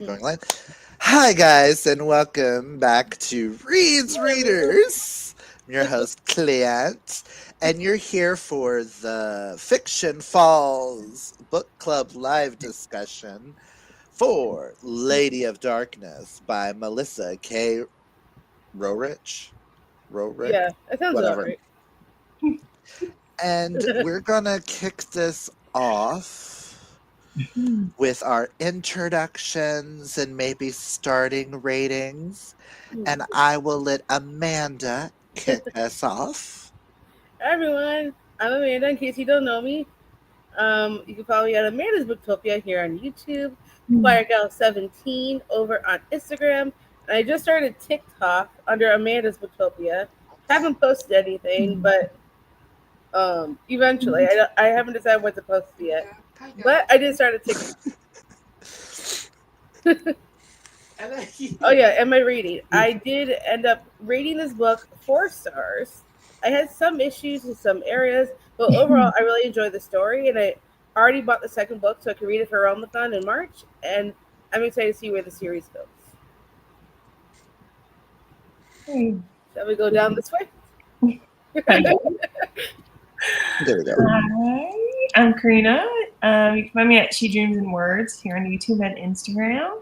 Going live. Hi, guys, and welcome back to Reads Readers. I'm your host, Clint, and you're here for the Fiction Falls Book Club live discussion for Lady of Darkness by Melissa K. Roehrich. Roehrich? Yeah, that sounds about Whatever. right. And we're gonna kick this off with our introductions and maybe starting ratings. And I will let Amanda kick us off. Hi everyone, I'm Amanda. In case you don't know me, you can follow me at Amanda's Booktopia here on YouTube, FireGal17 over on Instagram, and I just started TikTok under Amanda's Booktopia. Haven't posted anything, but eventually, I haven't decided what to post yet. But I did start a TikTok. Oh yeah, and my reading. I did end up rating this book 4 stars. I had some issues in some areas, but overall, I really enjoyed the story, and I already bought the second book so I can read it for Ramadan in March, and I'm excited to see where the series goes. Shall we go down this way? There we go. Hi, I'm Karina. You can find me at She Dreams in Words here on YouTube and Instagram.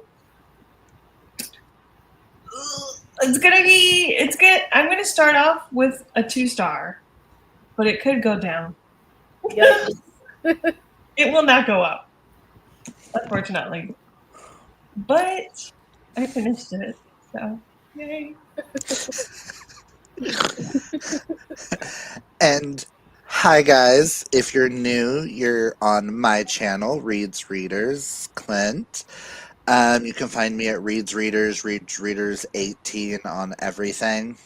It's good. I'm gonna start off with a 2-star, but it could go down. Yes. It will not go up, unfortunately. But I finished it, so yay. And hi, guys. If you're new, you're on my channel, Reads Readers, Clint. You can find me at Reads Readers 18 on everything.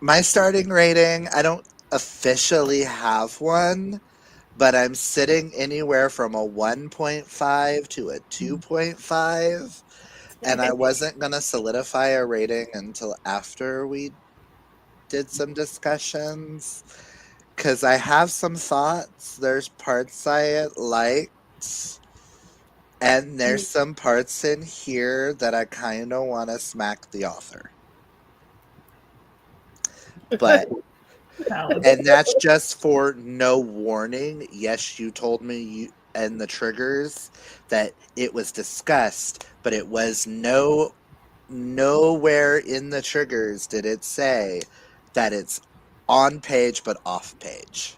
My starting rating, I don't officially have one, but I'm sitting anywhere from a 1.5 to a 2.5, and I wasn't going to solidify a rating until after we did some discussions, because I have some thoughts. There's parts I liked, and there's some parts in here that I kind of want to smack the author. But, and that's just for no warning. Yes, you told me and the triggers that it was discussed, but it was nowhere in the triggers did it say that it's on page but off page.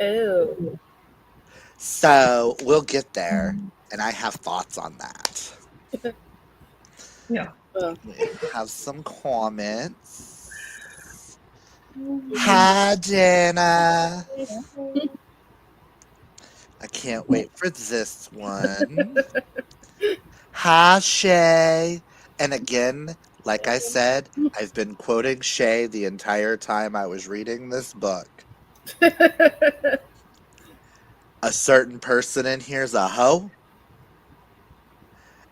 Oh. So we'll get there, and I have thoughts on that. Yeah. We have some comments. Hi, Jenna. I can't wait for this one. Hi, Shay. And again, like I said, I've been quoting Shay the entire time I was reading this book. A certain person in here's a hoe.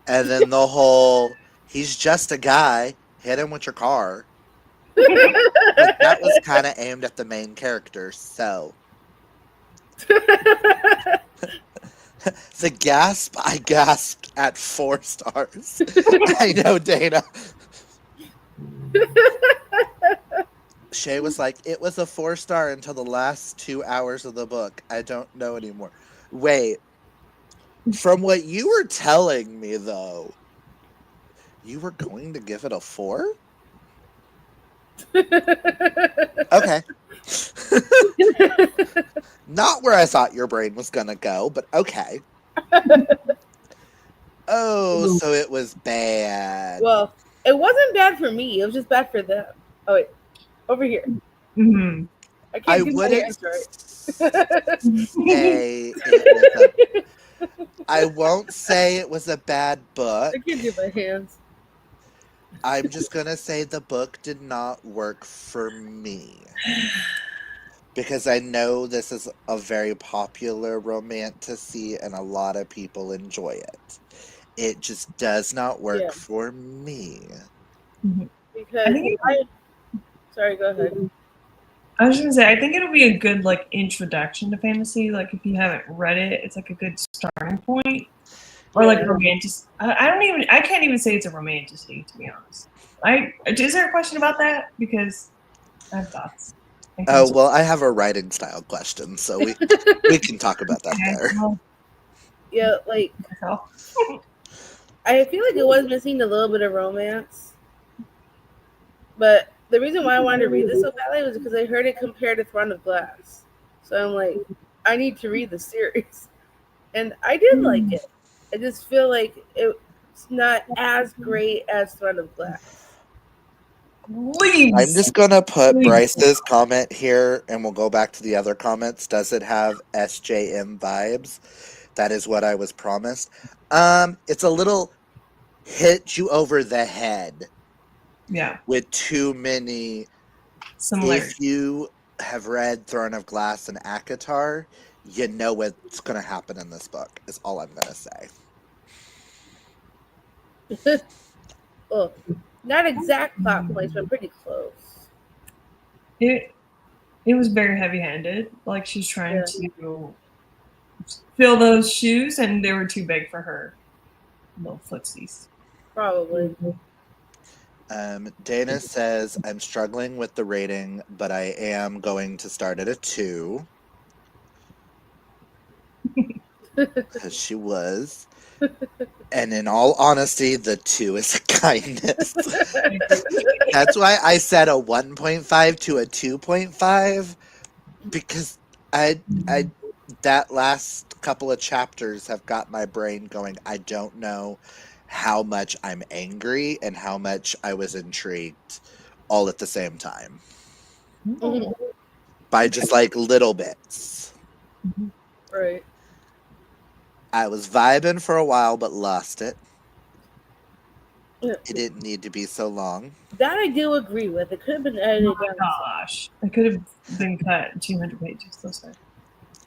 And then the whole, he's just a guy, hit him with your car. But that was kind of aimed at the main character, so. The gasp, I gasped at 4 stars. I know, Dana. Shay was like, it was a 4-star until the last 2 hours of the book. I don't know anymore. Wait. From what you were telling me, though, you were going to give it a 4? Okay. Not where I thought your brain was going to go, but okay. Oh, so it was bad. Well, it wasn't bad for me. It was just bad for them. Oh, wait. Over here. Mm-hmm. I can't do my wouldn't hands right. say it was I won't say it was a bad book. I can't do my hands. I'm just going to say the book did not work for me. Because I know this is a very popular romantasy and a lot of people enjoy it. It just does not work for me. Because sorry, go ahead. I was gonna say, I think it'll be a good introduction to fantasy. Like if you haven't read it, it's like a good starting point. or like romantic. I can't even say it's a romantasy, to be honest. Is there a question about that? Because I have thoughts. Oh, well, I have a writing style question, so we can talk about that there. Yeah, like I feel like it was missing a little bit of romance. But the reason why I wanted to read this so badly was because I heard it compared to Throne of Glass. So I'm like, I need to read the series. And I did like it. I just feel like it's not as great as Throne of Glass. Please. I'm just gonna put Bryce's comment here, and we'll go back to the other comments. Does it have SJM vibes? That is what I was promised. It's a little hit you over the head. Yeah. With too many. Similarity. If you have read Throne of Glass and Akatar, you know what's gonna happen in this book. Is all I'm gonna say. Oh, not exact plot points, but pretty close. It was very heavy-handed. Like she's trying to fill those shoes, and they were too big for her little footsies. Probably. Dana says, I'm struggling with the rating, but I am going to start at a 2. Because she was. And in all honesty, the 2 is a kindness. That's why I said a 1.5 to a 2.5. Because I that last couple of chapters have got my brain going. I don't know how much I'm angry and how much I was intrigued all at the same time. Mhm. By just like little bits. Right. I was vibing for a while but lost it. Yeah. It didn't need to be so long. That I do agree with. It could have been edited down. Gosh. It could have been cut 200 pages, so sorry.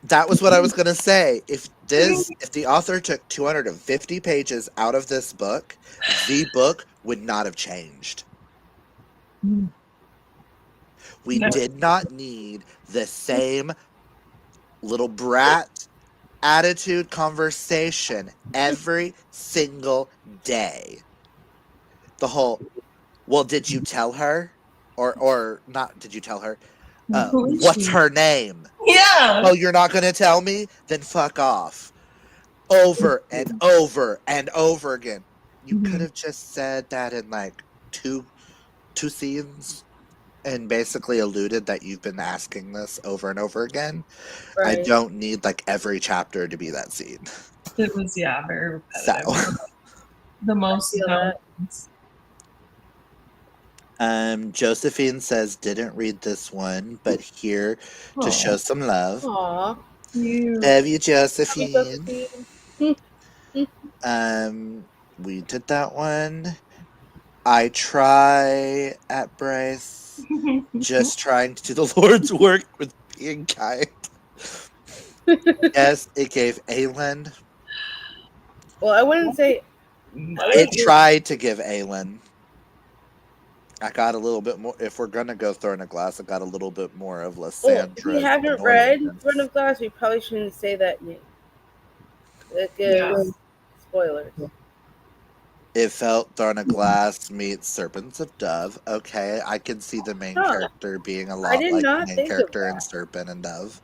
That was what I was going to say. If the author took 250 pages out of this book, the book would not have changed. We did not need the same little brat attitude conversation every single day. The whole, well, did you tell her? Or not, did you tell her? What's her name? Yeah. Oh, you're not going to tell me? Then fuck off. Over and over and over again. You could have just said that in like two scenes and basically alluded that you've been asking this over and over again. Right. I don't need like every chapter to be that scene. It was very repetitive. So the most Josephine says didn't read this one, but here to show some love. Aww. Love you, Josephine. Josephine. We did that one. I try at Bryce, just trying to do the Lord's work with being kind. Yes, it gave Aelin. Well, I wouldn't say it tried to give Aelin. I got a little bit more. If we're gonna go Throne of Glass, I got a little bit more of Lysandra. If you haven't read Throne of Glass, we probably shouldn't say that name. It gives spoilers. It felt Throne of Glass meets Serpents of Dove. Okay, I can see the main character being a lot like the main character in Serpent and Dove.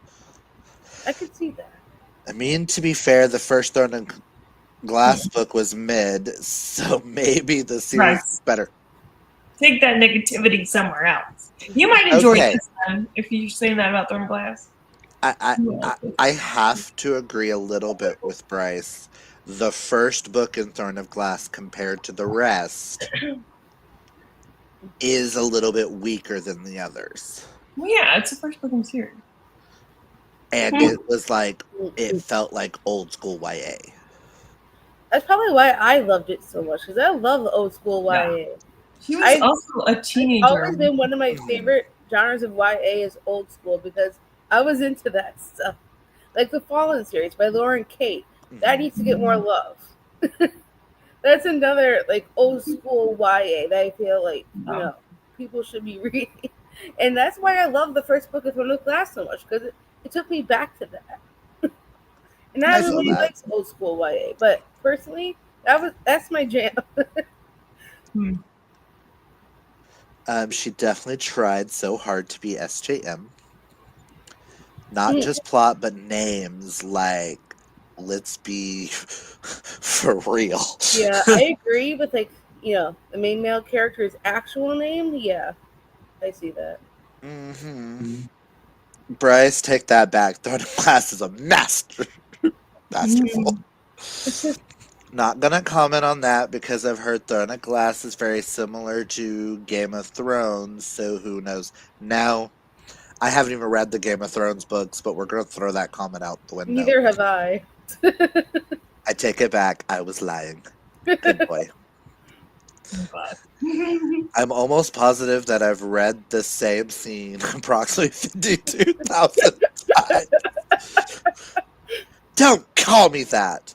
I could see that. I mean, to be fair, the first Throne of Glass book was mid, so maybe the series is better. Take that negativity somewhere else. You might enjoy this one if you're saying that about Throne of Glass. I have to agree a little bit with Bryce. The first book in Throne of Glass compared to the rest is a little bit weaker than the others. Well, yeah, it's the first book in the series. And it was like, it felt like old school YA. That's probably why I loved it so much, because I love old school YA. Yeah. She was also a teenager. It's always been one of my favorite genres of YA is old school, because I was into that stuff. Like the Fallen series by Lauren Kate. That needs to get more love. That's another like old school YA that I feel like people should be reading. And that's why I love the first book of Throne of Glass so much, because it took me back to that. And I I feel really that. like old school YA, but personally, that's my jam. She definitely tried so hard to be SJM. Not just plot, but names. Like, let's be for real. Yeah, I agree with the main male character's actual name. Yeah, I see that. hmm Bryce, take that back. Third class is a masterful. Not gonna comment on that because I've heard Throne of Glass is very similar to Game of Thrones, so who knows? Now, I haven't even read the Game of Thrones books, but we're gonna throw that comment out the window. Neither have I. I take it back. I was lying. Good boy. I'm glad. I'm almost positive that I've read the same scene approximately 52,000 times. Don't call me that!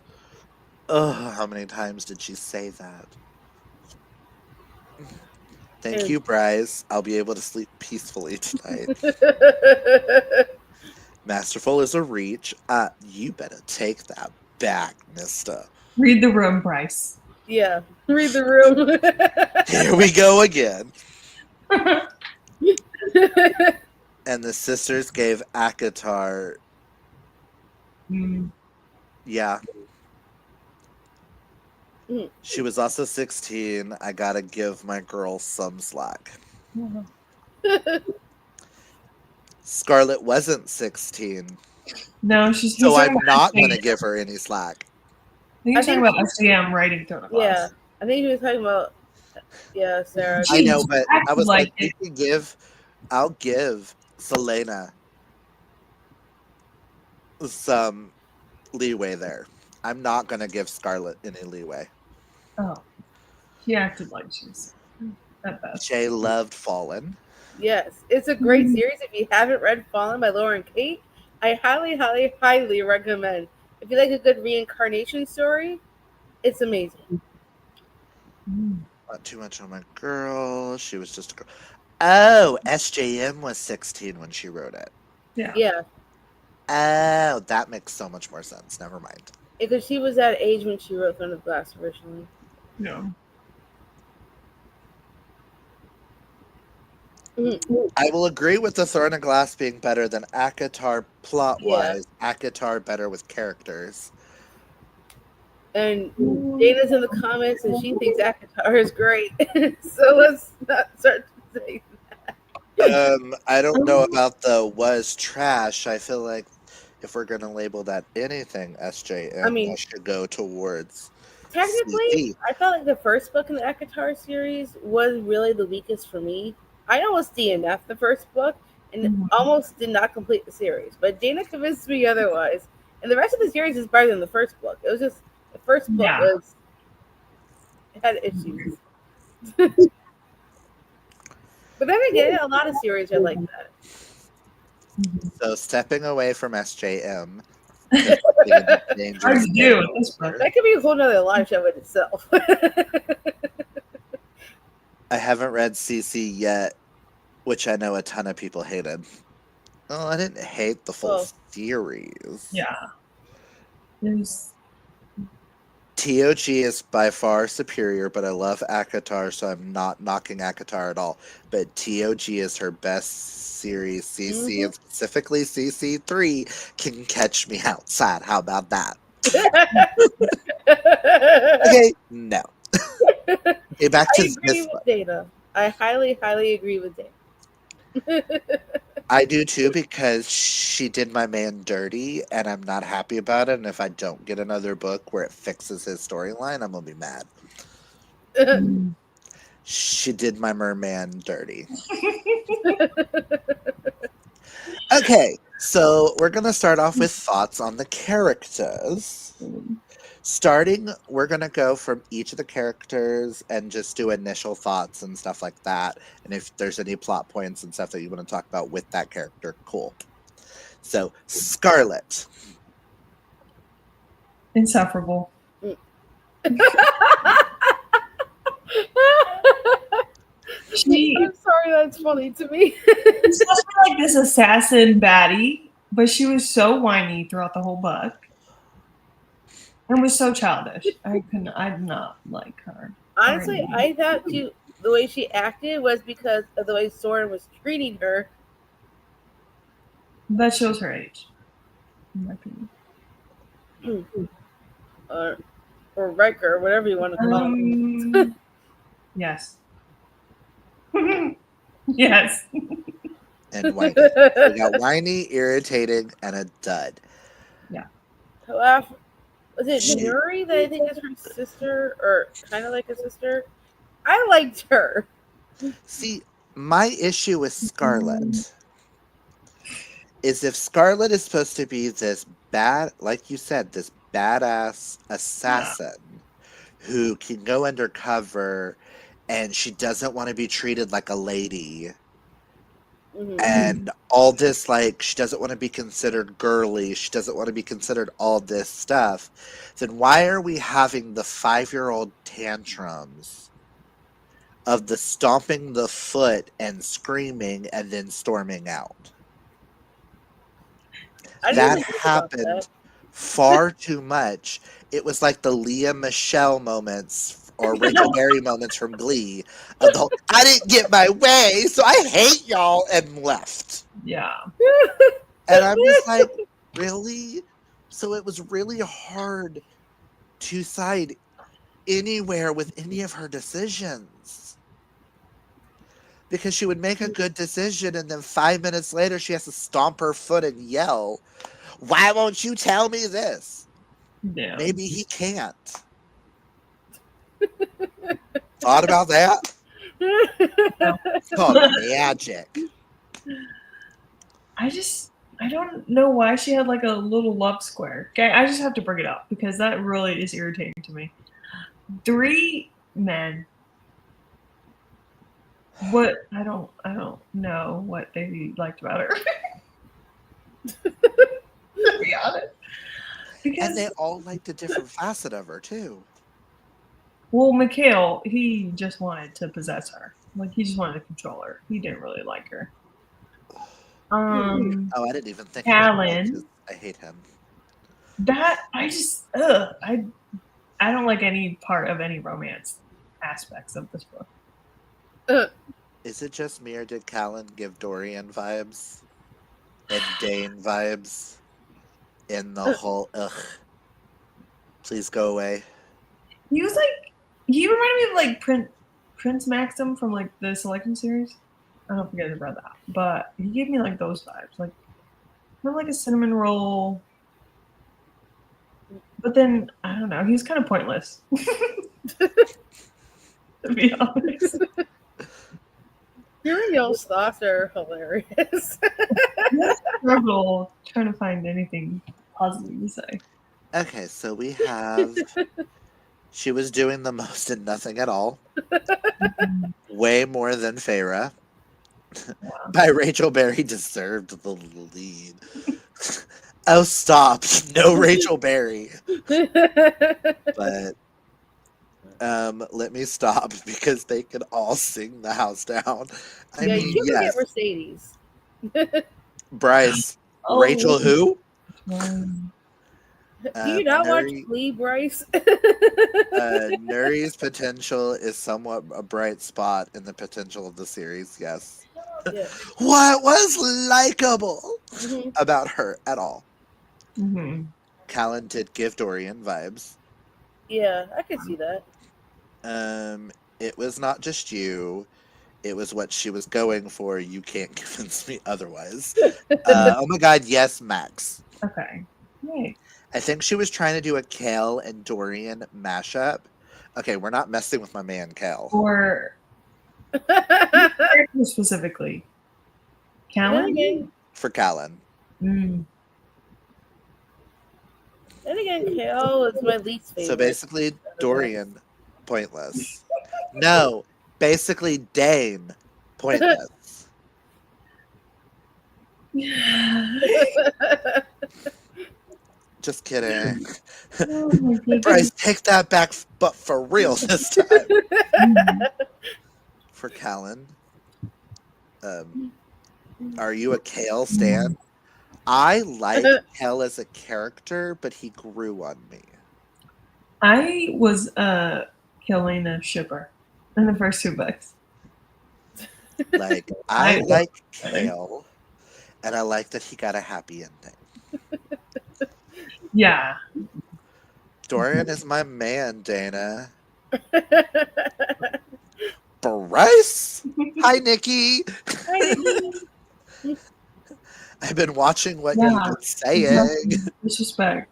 Ugh, how many times did she say that? Thank you, Bryce. I'll be able to sleep peacefully tonight. Masterful is a reach. You better take that back, mister. Read the room, Bryce. Yeah, read the room. Here we go again. And the sisters gave Akatar. Yeah. She was also 16. I gotta give my girl some slack. Scarlett wasn't 16. No, So I'm not gonna give her any slack. You're talking about SJM writing Throne of Glass. Yeah, I think he was talking about Sarah. I know, but I was like, it. I'll give Selena some leeway there. I'm not gonna give Scarlett any leeway. Oh, she acted like she's at best. Jay loved Fallen. Yes, it's a great series. If you haven't read Fallen by Lauren Kate, I highly, highly, highly recommend. If you like a good reincarnation story, it's amazing. Not too much on my girl. She was just a girl. Oh, SJM was 16 when she wrote it. Yeah. Oh, that makes so much more sense. Never mind. Because she was that age when she wrote Throne of Glass originally. Yeah. I will agree with the Throne of Glass being better than Akatar plot-wise. Yeah. Akatar better with characters. And Dana's in the comments and she thinks Akatar is great. So let's not start to say that. I don't know about the was trash. I feel like if we're going to label that anything SJM, that should go towards technically, CP. I felt like the first book in the Akatar series was really the weakest for me. I almost DNF'd the first book and almost did not complete the series. But Dana convinced me otherwise. And the rest of the series is better than the first book. It was just the first book had issues. But then again, a lot of series are like that. So stepping away from SJM. That could be a whole nother live show in itself. I haven't read CC yet, which I know a ton of people hated. Oh, I didn't hate the full series. Yeah. TOG is by far superior, but I love Akatar, so I'm not knocking Akatar at all. But TOG is her best series. CC, and specifically CC3, can catch me outside. How about that? Okay, no. Okay, back to this with Dana. I highly, highly agree with Dana. I do too, because she did my man dirty and I'm not happy about it. And if I don't get another book where it fixes his storyline, I'm going to be mad. She did my merman dirty. Okay, so we're going to start off with thoughts on the characters. Starting, we're going to go from each of the characters and just do initial thoughts and stuff like that. And if there's any plot points and stuff that you want to talk about with that character, cool. So, Scarlett. Insufferable. I'm sorry, that's funny to me. She's supposed to be like this assassin baddie, but she was so whiny throughout the whole book. and was so childish. I did not like her. Honestly, I thought the way she acted was because of the way Soren was treating her. That shows her age, in my opinion. Or Riker, whatever you want to call him. Yes. Yes. And whiny. So we got whiny, irritating, and a dud. Yeah. Was it Nuri that I think is her sister, or kind of like a sister? I liked her. See, my issue with Scarlet is if Scarlet is supposed to be this bad, like you said, this badass assassin who can go undercover and she doesn't want to be treated like a lady. And all this, like, she doesn't want to be considered girly. She doesn't want to be considered all this stuff. Then why are we having the 5-year-old tantrums of the stomping the foot and screaming and then storming out? That happened far too much. It was like the Leah Michelle moments or Rachel Berry moments from Glee of the whole, I didn't get my way, so I hate y'all, and left. Yeah. And I'm just like, really? So it was really hard to side anywhere with any of her decisions. Because she would make a good decision and then 5 minutes later she has to stomp her foot and yell, why won't you tell me this? Yeah. Maybe he can't. Thought about that? It's called magic. I don't know why she had like a little love square. Okay, I just have to bring it up because that really is irritating to me. 3 men. What I don't know what they liked about her. To be honest. Because, and they all liked a different facet of her too. Well, Mikhail, he just wanted to possess her. Like he just wanted to control her. He didn't really like her. Oh, I didn't even think Callan. I hate him. That I just I don't like any part of any romance aspects of this book. Is it just me or did Callan give Dorian vibes and Dane vibes in the whole please go away? He was like he reminded me of like Prince Maxim from like the Selection series. I don't know if you guys have read that, but he gave me like those vibes, like more like a cinnamon roll. But then I don't know, he was kind of pointless. To be honest. Your and y'all's thoughts are hilarious. I struggle trying to find anything positive to say. Okay, so we have she was doing the most and nothing at all. Way more than Feyre. Yeah. By Rachel Berry deserved the lead. Oh, stop. No Rachel Berry. But let me stop because they could all sing the house down. I mean, you can get Mercedes. Bryce. Rachel who? Do you not watch Glee, Bryce? Nuri's potential is somewhat a bright spot in the potential of the series, yes. Yeah. What was likable about her at all? Callan did give Dorian vibes. Yeah, I can see that. It was not just you. It was what she was going for. You can't convince me otherwise. Oh my god, yes, Max. Okay. Yay. I think she was trying to do a Kale and Dorian mashup. Okay, we're not messing with my man Kale. Or specifically, Callan? For Callan. And again, Kale is my least favorite. So basically, Dorian, pointless. No, basically Dane, pointless. Just kidding. Oh Bryce, take that back, but for real this time. For Callan. Are you a Kale stan? I like Kale as a character, but he grew on me. I was killing a shipper in the first 2 books. Like, I like Really? Kale, and I like that he got a happy ending. Yeah. Dorian is my man, Dana. Bryce? Hi, Nikki. I've been watching what you've Yeah. been saying. Disrespect.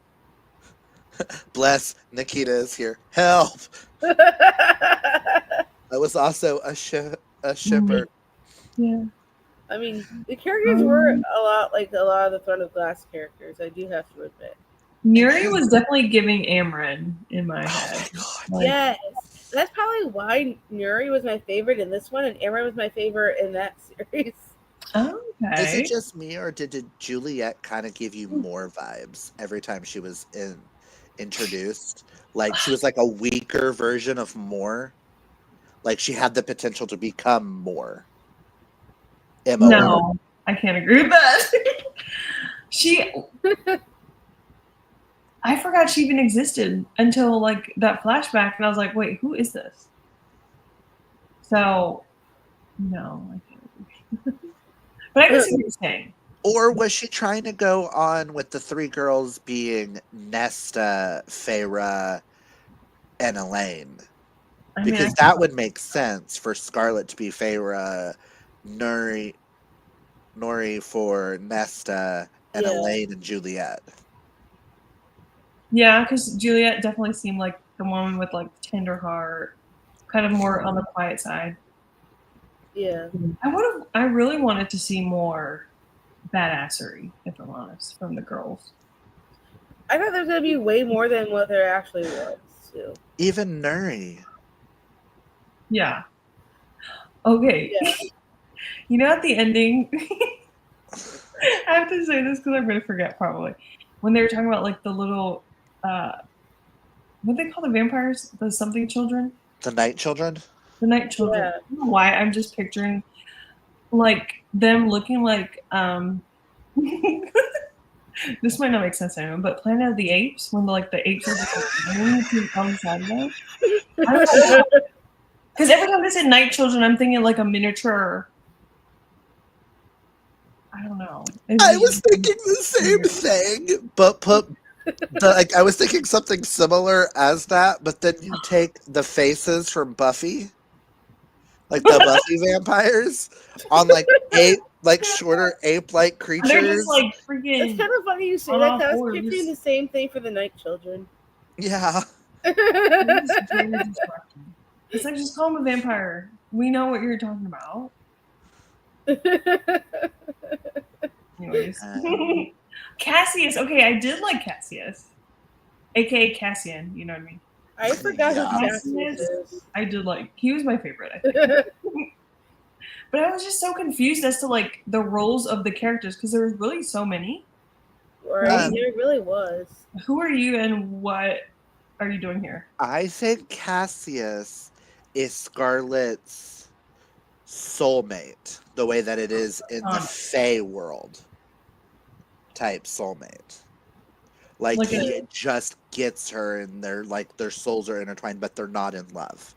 Bless, Nikita is here. Help! I was also a shipper. Yeah. I mean, the characters were a lot like a lot of the Throne of Glass characters. I do have to admit. Nuri was definitely giving Amryn in my Oh head. my god. Like, Yes, that's probably why Nuri was my favorite in this one, and Amryn was my favorite in that series. okay. Is it just me, or did Juliet kind of give you more vibes every time she was introduced? Like, she was like a weaker version of more. Like, she had the potential to become more. MOR. No, I can't agree with that. I forgot she even existed until like that flashback, and I was like, wait, who is this? So, no, I can't agree. But I can see what you're saying. Or was she trying to go on with the 3 girls being Nesta, Feyre, and Elaine? I mean, Because that would make sense for Scarlet to be Feyre, Nuri for Nesta, and Yeah. Elaine and Juliet. yeah, because Juliet definitely seemed like the woman with like tender heart, kind of more on the quiet side. Yeah. I really wanted to see more badassery, if I'm honest, from the girls. I thought there was gonna be way more than what there actually was too. Even Nuri. Yeah. Okay. Yeah. You know, at the ending, I have to say this because I'm going to forget probably. When they were talking about like the little, what do they call the vampires? The something children? The Night Children? The night children. Yeah. I don't know why I'm just picturing like them looking like, this might not make sense to anyone, but Planet of the Apes, when like the apes are just like on the side of them. Because every time they say night children, I'm thinking like a miniature. I don't know. I was thinking the same thing, but I was thinking something similar as that, but then you take the faces from Buffy, like the Buffy vampires, on like shorter ape-like creatures. They're just like freaking. It's kind of funny you say on that all because I was fours. picturing the same thing for the Night Children. Yeah. It's very disrupting. It's like, just call him a vampire. We know what you're talking about. Anyways. Cassius. Okay, I did like Cassius. AKA Cassian, you know what I mean? I forgot Yeah. who Cassius is. I did like, he was my favorite, I think. But I was just so confused as to like the roles of the characters because there were really so many. Right, it really was. Who are you and what are you doing here? I think Cassius is Scarlet's soulmate, the way that it is in the Fae world type soulmate. Like he just gets her and their souls are intertwined, but they're not in love.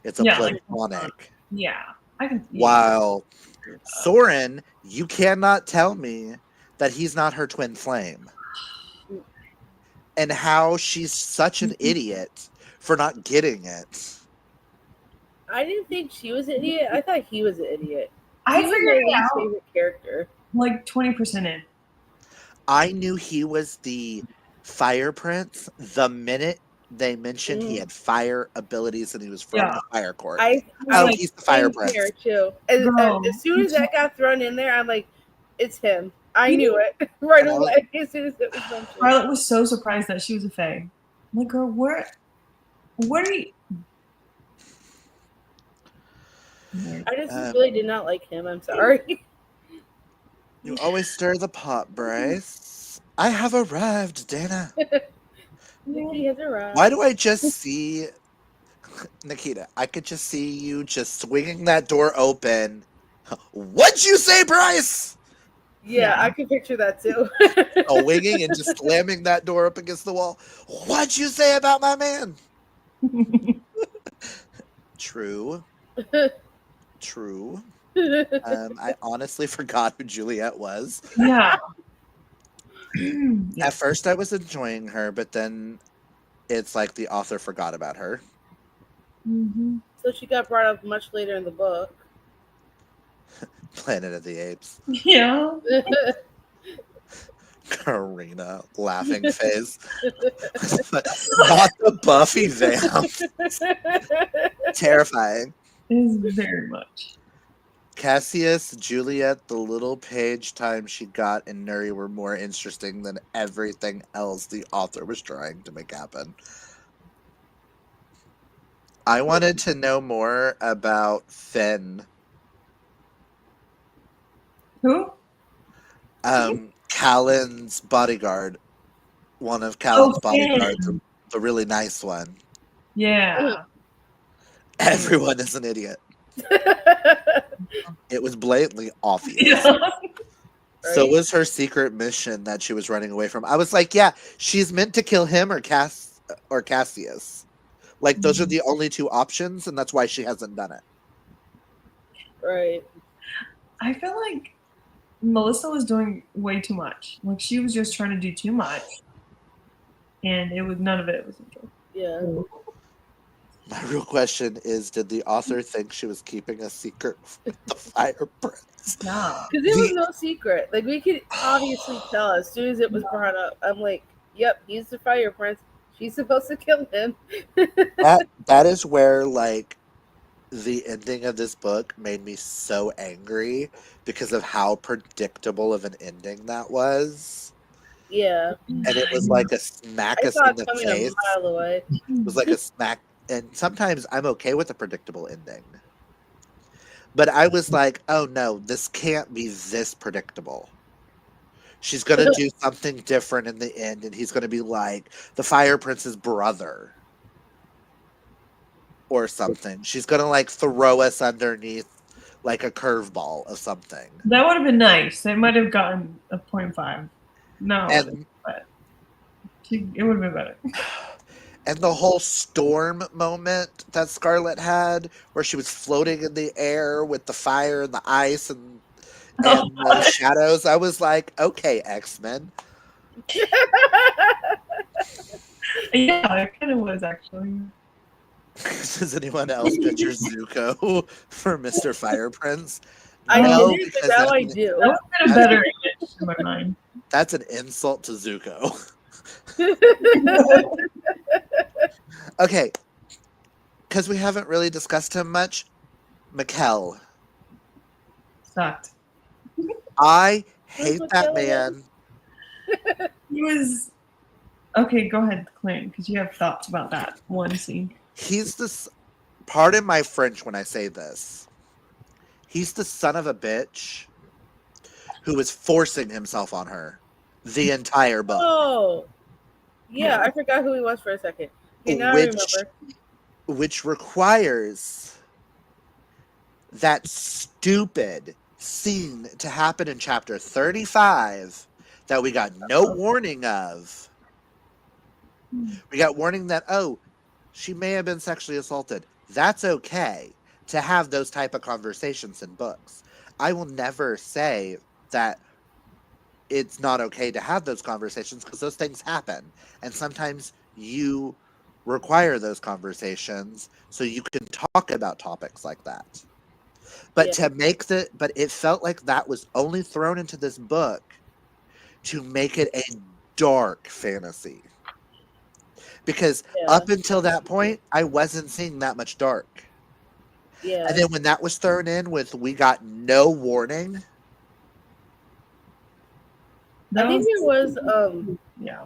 It's a platonic. Yeah. I can see. While Soren, you cannot tell me that he's not her twin flame. And how she's such an idiot for not getting it. I didn't think she was an idiot. I thought he was an idiot. I He was figured my it least out favorite character. like 20% in. I knew he was the fire prince the minute they mentioned he had fire abilities and he was from the fire court. He's the fire prince. Here too. As soon as that got thrown in there, I'm like, it's him. I knew it right away as soon as it was mentioned. Charlotte was so surprised that she was a fae. I'm like, girl, what are you? I just really did not like him. I'm sorry. You always stir the pot, Bryce. I have arrived, Dana. Nikki has arrived. Why do I just see Nikita? I could just see you just swinging that door open. What'd you say, Bryce? Yeah, I can picture that too. Winging and just slamming that door up against the wall. What'd you say about my man? True. True. I honestly forgot who Juliet was. Yeah. At first, I was enjoying her, but then it's like the author forgot about her. Mm-hmm. So she got brought up much later in the book. Planet of the Apes. Yeah. Karina, laughing face. Not the Buffy vamp. Terrifying. It is very much. Cassius, Juliet, the little page time she got in Nuri were more interesting than everything else the author was trying to make happen. I wanted to know more about Finn. Who? Callan's bodyguard. One of Oh, Callan's bodyguards, Finn. the really nice one. Yeah. Everyone is an idiot. It was blatantly obvious. Yeah. So Right? was her secret mission that she was running away from. I was like, yeah, she's meant to kill him or Cassius. Like those are the only two options, and that's why she hasn't done it. Right. I feel like Melissa was doing way too much. Like she was just trying to do too much, and it was none of it was enjoyable. Yeah. My real question is, did the author think she was keeping a secret with the Fire Prince? Yeah. Because it was no secret. Like, we could obviously tell as soon as it was brought up. I'm like, yep, he's the Fire Prince. She's supposed to kill him. That is where, like, the ending of this book made me so angry because of how predictable of an ending that was. Yeah. And it was like a smack I us saw in it the coming face. a mile away. It was like a smack. And sometimes I'm okay with a predictable ending. But I was like, oh no, this can't be this predictable. She's going to do something different in the end, and he's going to be like the Fire Prince's brother or something. She's going to like throw us underneath like a curveball of something. That would have been nice. They might have gotten a 0.5. No, And but it would have been better. And the whole storm moment that Scarlet had, where she was floating in the air with the fire and the ice and the shadows, I was like, okay, X-Men. Yeah, it kind of was actually. Does anyone else picture Zuko for Mr. Fire Prince? I No, didn't, but because now I do. That was kind of better image in my mind. that's an insult to Zuko. Okay, because we haven't really discussed him much. Mikkel. Sucked. I hate Who's that Mikkel man. He was. Okay, go ahead, Clint, because you have thoughts about that one scene. He's this. Pardon my French when I say this. He's the son of a bitch who was forcing himself on her the entire book. Oh. Yeah, I forgot who he was for a second. Okay, now I remember. Which requires that stupid scene to happen in chapter 35 that we got no warning of. We got warning that, oh, she may have been sexually assaulted. That's okay to have those type of conversations in books. I will never say that it's not okay to have those conversations because those things happen. And sometimes you require those conversations so you can talk about topics like that. But but it felt like that was only thrown into this book to make it a dark fantasy. Because up until that point, I wasn't seeing that much dark. Yeah. And then when that was thrown in with we got no warning. I think there was yeah.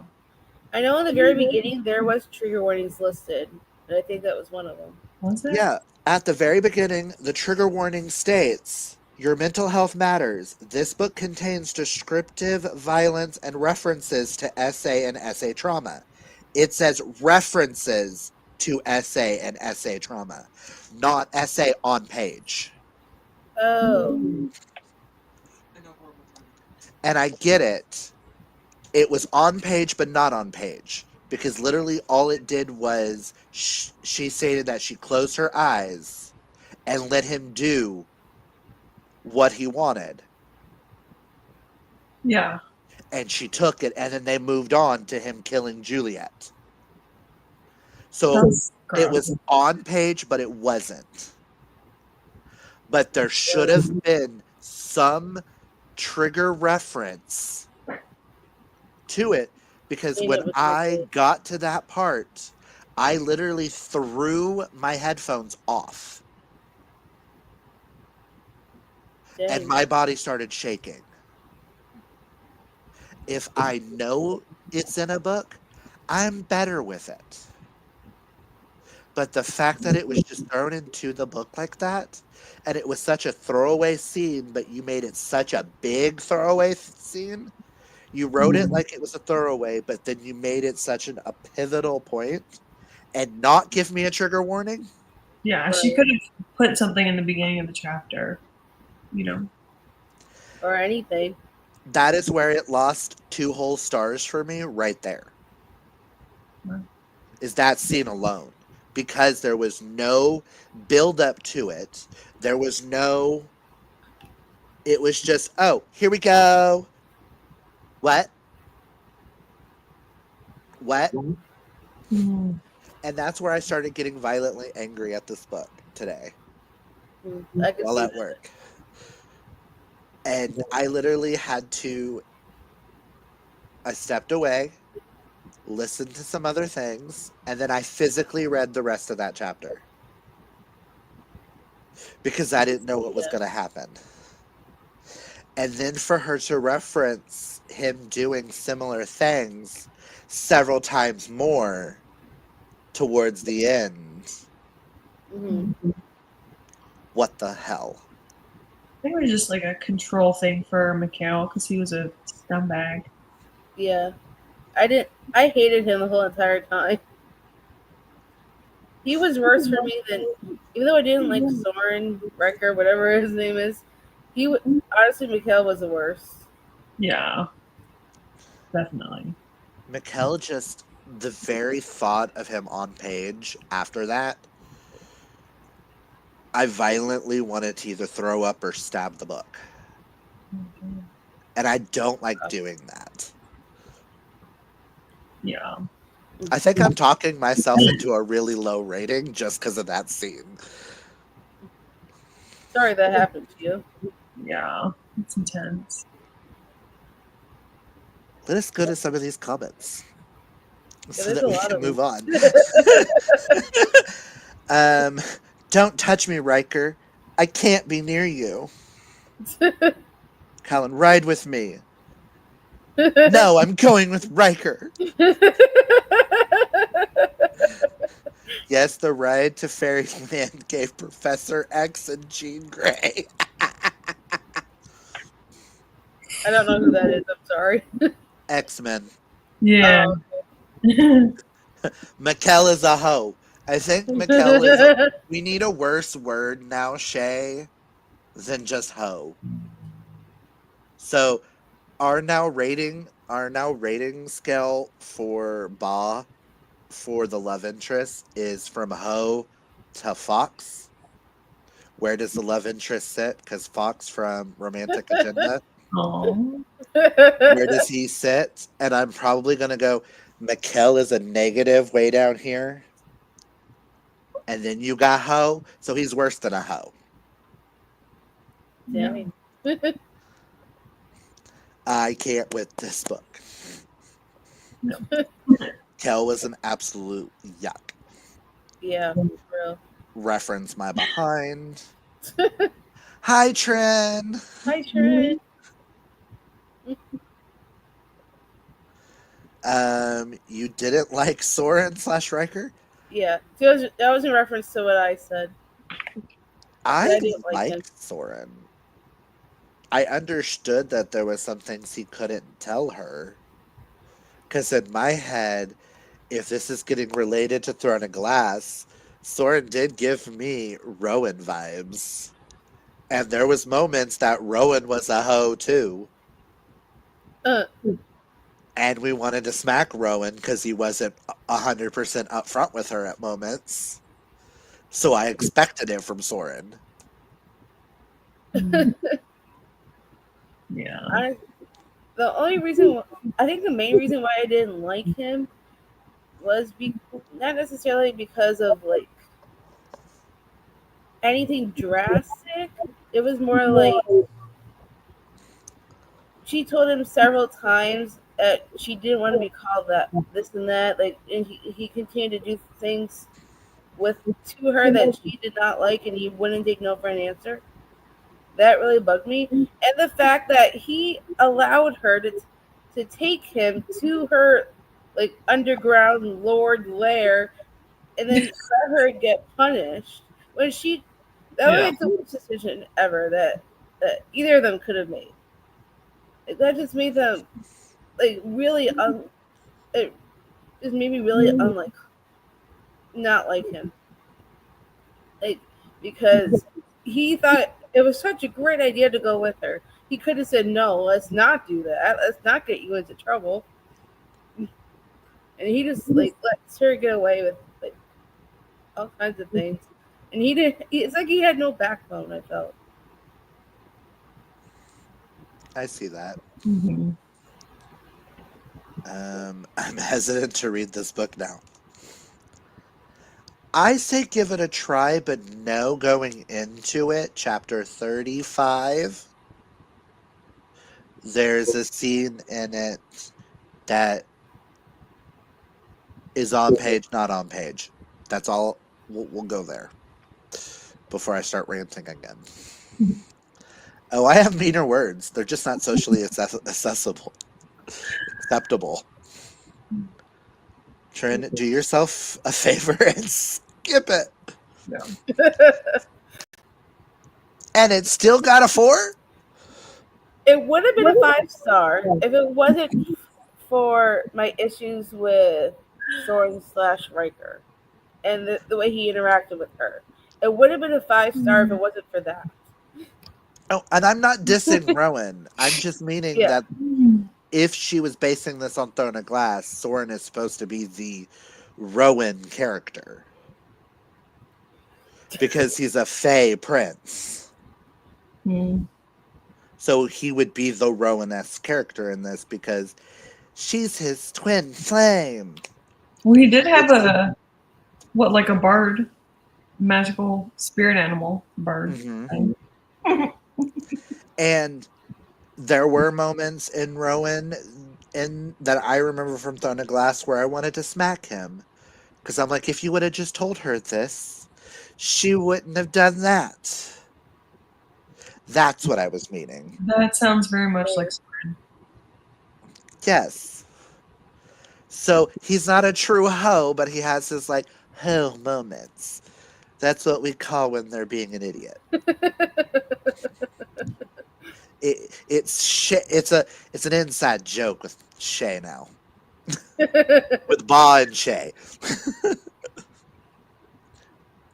I know in the very beginning there was trigger warnings listed. And I think that was one of them. Was it? Yeah. At the very beginning, the trigger warning states, your mental health matters. This book contains descriptive violence and references to SA and SA trauma. It says references to SA and SA trauma, not SA on page. Oh. And I get it. It was on page, but not on page. Because literally all it did was she stated that she closed her eyes and let him do what he wanted. Yeah. And she took it, and then they moved on to him killing Juliet. So That's it gross. was on page, but it wasn't. But there should have been some trigger reference to it, because Clean when it with I something. got to that part, I literally threw my headphones off and Dang. my body started shaking. If I know it's in a book, I'm better with it. But the fact that it was just thrown into the book like that, and it was such a throwaway scene, but you made it such a big throwaway scene. You wrote it like it was a throwaway, but then you made it such a pivotal point and not give me a trigger warning. Yeah, Right. she could have put something in the beginning of the chapter, you know. Or anything. That is where it lost 2 whole stars for me right there. Wow. Is that scene alone. Because there was no build up to it. There was no, it was just, oh, here we go. What? What? Mm. And that's where I started getting violently angry at this book today I could while see at that. work. And I literally had to, I stepped away, listened to some other things, and then I physically read the rest of that chapter because I didn't know what was Yeah. going to happen. And then for her to reference him doing similar things several times more towards the end, Hmm. what the hell? I think it was just like a control thing for Mikhail because he was a scumbag. Yeah. I hated him the whole entire time. He was worse for me than, even though I didn't like Soren Wrecker, whatever his name is. Honestly, Mikhail was the worst. Yeah, definitely. Mikkel just, the very thought of him on page after that, I violently wanted to either throw up or stab the book. And I don't like doing that. Yeah. I think I'm talking myself into a really low rating just because of that scene. Sorry that happened to you. Yeah, it's intense. Let us go to some of these comments Yeah, so there's that a we lot can of move them. on. Don't touch me, Riker. I can't be near you. Colin, ride with me. No, I'm going with Riker. Yes, the ride to Fairyland gave Professor X and Jean Grey. I don't know who that is. I'm sorry. X-Men. Yeah. Oh. Mikkel is a hoe. I think Mikkel is. We need a worse word now, Shay, than just hoe. So our now rating scale for Ba for the love interest is from hoe to fox. Where does the love interest sit? Because Fox from Romantic Agenda. Oh. Where does he sit? And I'm probably gonna go. Mikkel is a negative way down here, and then you got hoe, so he's worse than a hoe. Dang. I can't with this book. No. Kel was an absolute yuck. Yeah, for real. Reference my behind. Hi, Trin. Hi, Trent. You didn't like Soren / Riker? Yeah, that was in reference to what I said. That I I didn't like him. liked Soren. I understood that there was some things he couldn't tell her. Because in my head, if this is getting related to Throne of Glass, Soren did give me Rowan vibes. And there was moments that Rowan was a hoe too. Uh, And we wanted to smack Rowan because he wasn't 100% upfront with her at moments. So I expected it from Soren. Yeah. I the only reason I think the main reason why I didn't like him was not necessarily because of like anything drastic. It was more like she told him several times that she didn't want to be called that, this and that. Like, and he continued to do things with to her that she did not like, and he wouldn't take no for an answer. That really bugged me, and the fact that he allowed her to take him to her like underground lord lair, and then let her get punished when she that was Yeah. like the worst decision ever that either of them could have made. Like, that just made them like really it just made me really unlike not like him, like, because he thought it was such a great idea to go with her. He could have said no, let's not do that, let's not get you into trouble, and he just like lets her get away with like all kinds of things, and he didn't. It's like he had no backbone. I felt. I see that. Mm-hmm. I'm hesitant to read this book now. I say give it a try, but no going into it. Chapter 35. There's a scene in it that is on page, not on page. That's all. We'll go there before I start ranting again. Oh, I have meaner words. They're just not socially accessible, acceptable. Trin, do yourself a favor and skip it. Yeah. And it still got a 4? It would have been a 5 star if it wasn't for my issues with Soren slash Riker and the way he interacted with her. It would have been a 5 star if it wasn't for that. Oh, and I'm not dissing Rowan. I'm just meaning Yeah. that if she was basing this on Throne of Glass, Soren is supposed to be the Rowan character. Because he's a Fey prince. Mm. So he would be the Rowan-esque character in this because she's his twin flame. Well, he did have like a bird, magical spirit animal bird. Mm-hmm. And there were moments in Rowan that I remember from Throne of Glass where I wanted to smack him. Because I'm like, if you would have just told her this, she wouldn't have done that. That's what I was meaning. That sounds very much like. Yes. So he's not a true hoe, but he has his like hoe moments. That's what we call when they're being an idiot. It's an inside joke with Shay now. With Ba and Shay.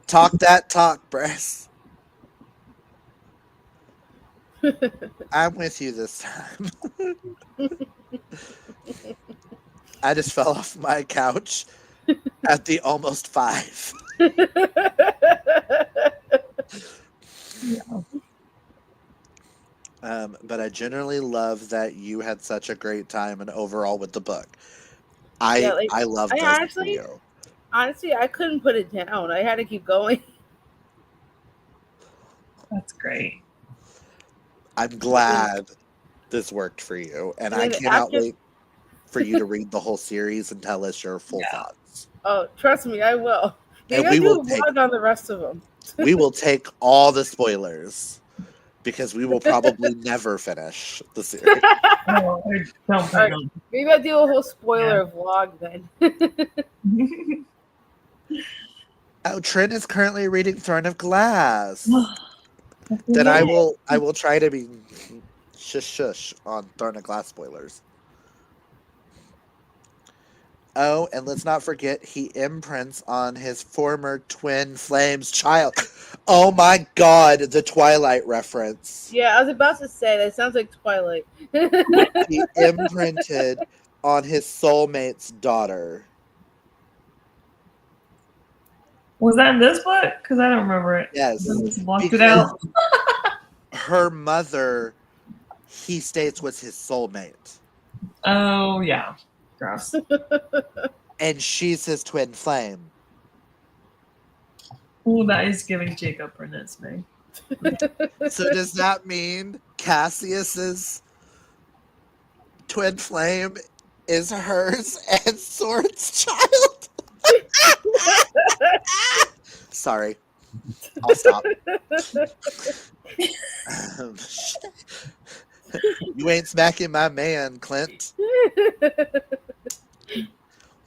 Talk that talk, Bress. I'm with you this time. I just fell off my couch at the almost 5. Yeah. But I generally love that you had such a great time and overall with the book. Yeah, I like I love I this for you. honestly, I couldn't put it down. I had to keep going. That's great. I'm glad this worked for you, and And I then cannot after, wait for you to read the whole series and tell us your full Yeah. thoughts. oh, trust me, I will. And Maybe I'll do a vlog on the rest of them. we will take all the spoilers because we will probably never finish the series. Oh, I don't All plan right, on. maybe I'll do a whole spoiler vlog then. Oh, Trin is currently reading Throne of Glass. Then Yeah. I will try to be shush on Throne of Glass spoilers. Oh, and let's not forget he imprints on his former twin flames child. Oh my god, the Twilight reference. Yeah, I was about to say that sounds like Twilight. He imprinted on his soulmate's daughter. Was that in this book? Because I don't remember it. Yes, I just blocked it because out. her mother, he states, was his soulmate. Oh, yeah. Gross. And she's his twin flame. Oh, that is giving Jacob Renesmee. So does that mean Cassius's twin flame is hers and Sword's child? Sorry. I'll stop. Um, you ain't smacking my man, Clint.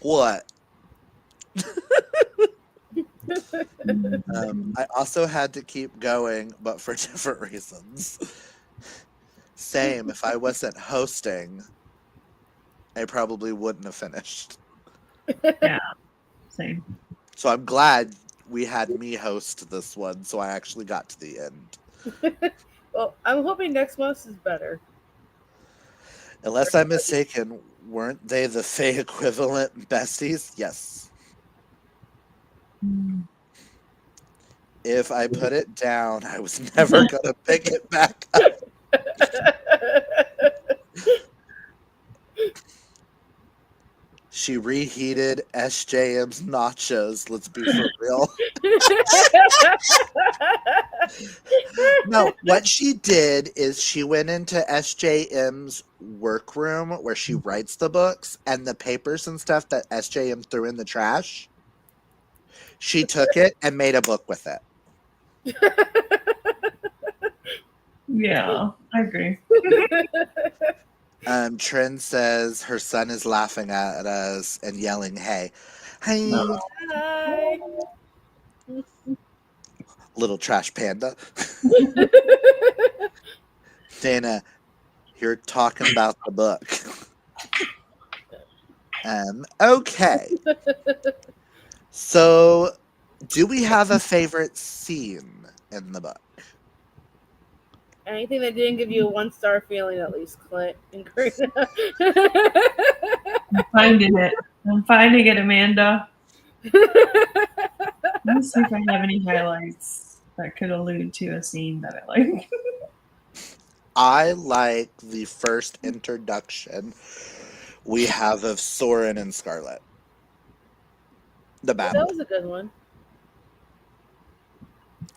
What? I also had to keep going, but for different reasons. Same. If I wasn't hosting, I probably wouldn't have finished. Yeah, same. So I'm glad we had me host this one, so I actually got to the end. Well, I'm hoping next month is better. Unless I'm mistaken, weren't they the Fae equivalent besties? Yes. If I put it down, I was never going to pick it back up. She reheated SJM's nachos. Let's be for real. No, what she did is she went into SJM's workroom where she writes the books and the papers and stuff that SJM threw in the trash. She took it and made a book with it. Yeah, I agree. Trin says her son is laughing at us and yelling, hey. Hey, No. Hi. little trash panda. Dana, you're talking about the book. Okay. So, do we have a favorite scene in the book? Anything that didn't give you a 1-star feeling, at least, Clint and Karina. I'm finding it. I'm finding it, Amanda. Let me see if I have any highlights that could allude to a scene that I like. I like the first introduction we have of Soren and Scarlet. The battle. That was a good one.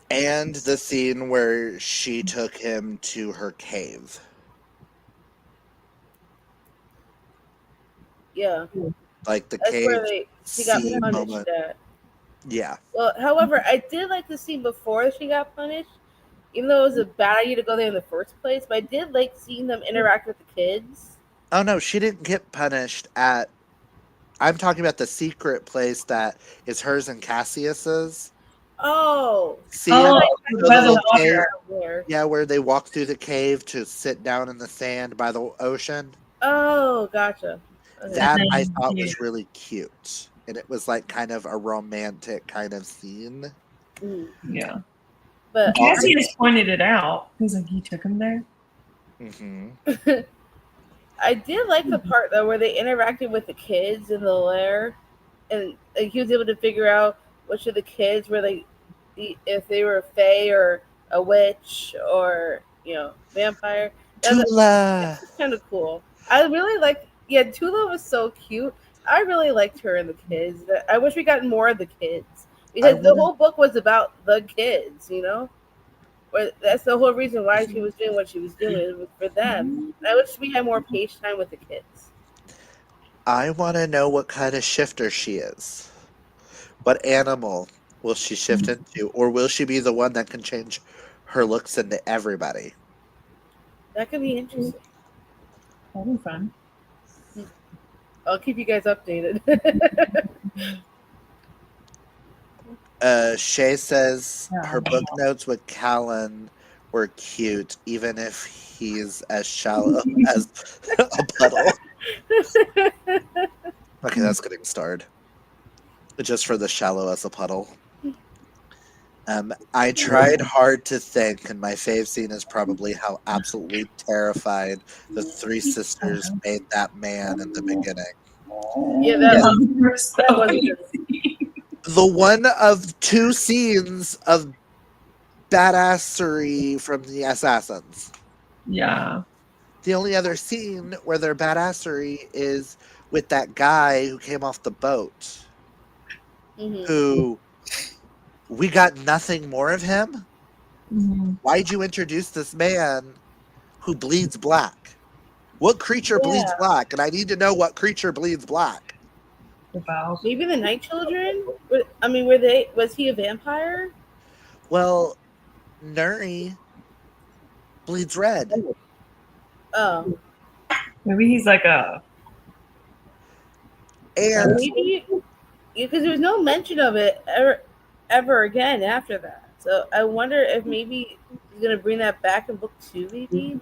And the scene where she took him to her cave. Yeah. Like the That's cave where she got scene punished moment. at. Yeah. Well, however, I did like the scene before she got punished, even though it was a bad idea to go there in the first place. But I did like seeing them interact with the kids. Oh no, she didn't get punished at. I'm talking about the secret place that is hers and Cassius's. Oh, See, Oh, the by the little cave, water. where? yeah, where they walk through the cave to sit down in the sand by the ocean. Oh, gotcha. Okay. That I then, thought yeah. was really cute, and it was like kind of a romantic kind of scene. Mm. Yeah. But Cassius pointed it out. He's like, he took him there. Mm-hmm. I did like the part though where they interacted with the kids in the lair, and like, he was able to figure out which of the kids were like, if they were a fae or a witch or vampire. Tula. That's kind of cool. I really like. Yeah, Tula was so cute. I really liked her and the kids. I wish we got more of the kids because the whole book was about the kids. But that's the whole reason why she was doing what she was doing. It was for them. I wish we had more page time with the kids. I want to know what kind of shifter she is. What animal will she shift into, or will she be the one that can change her looks into everybody? That could be interesting. That'll be fun. I'll keep you guys updated. Shay says her book notes with Callan were cute, even if he's as shallow as a puddle. Okay, that's getting starred. Just for the shallow as a puddle. I tried hard to think, and my fave scene is probably how absolutely terrified the three sisters made that man in the beginning. Yeah, Yes. that was The one of two scenes of badassery from the assassins. Yeah. The only other scene where they're badassery is with that guy who came off the boat, who we got nothing more of him. Why'd you introduce this man who bleeds black? What creature bleeds black? And I need to know what creature bleeds black. Maybe the Night Children? Was he a vampire? Well, Nuri bleeds red. Oh. Maybe he's like a. And maybe because there was no mention of it ever again after that. So I wonder if maybe he's gonna bring that back in book 2, maybe.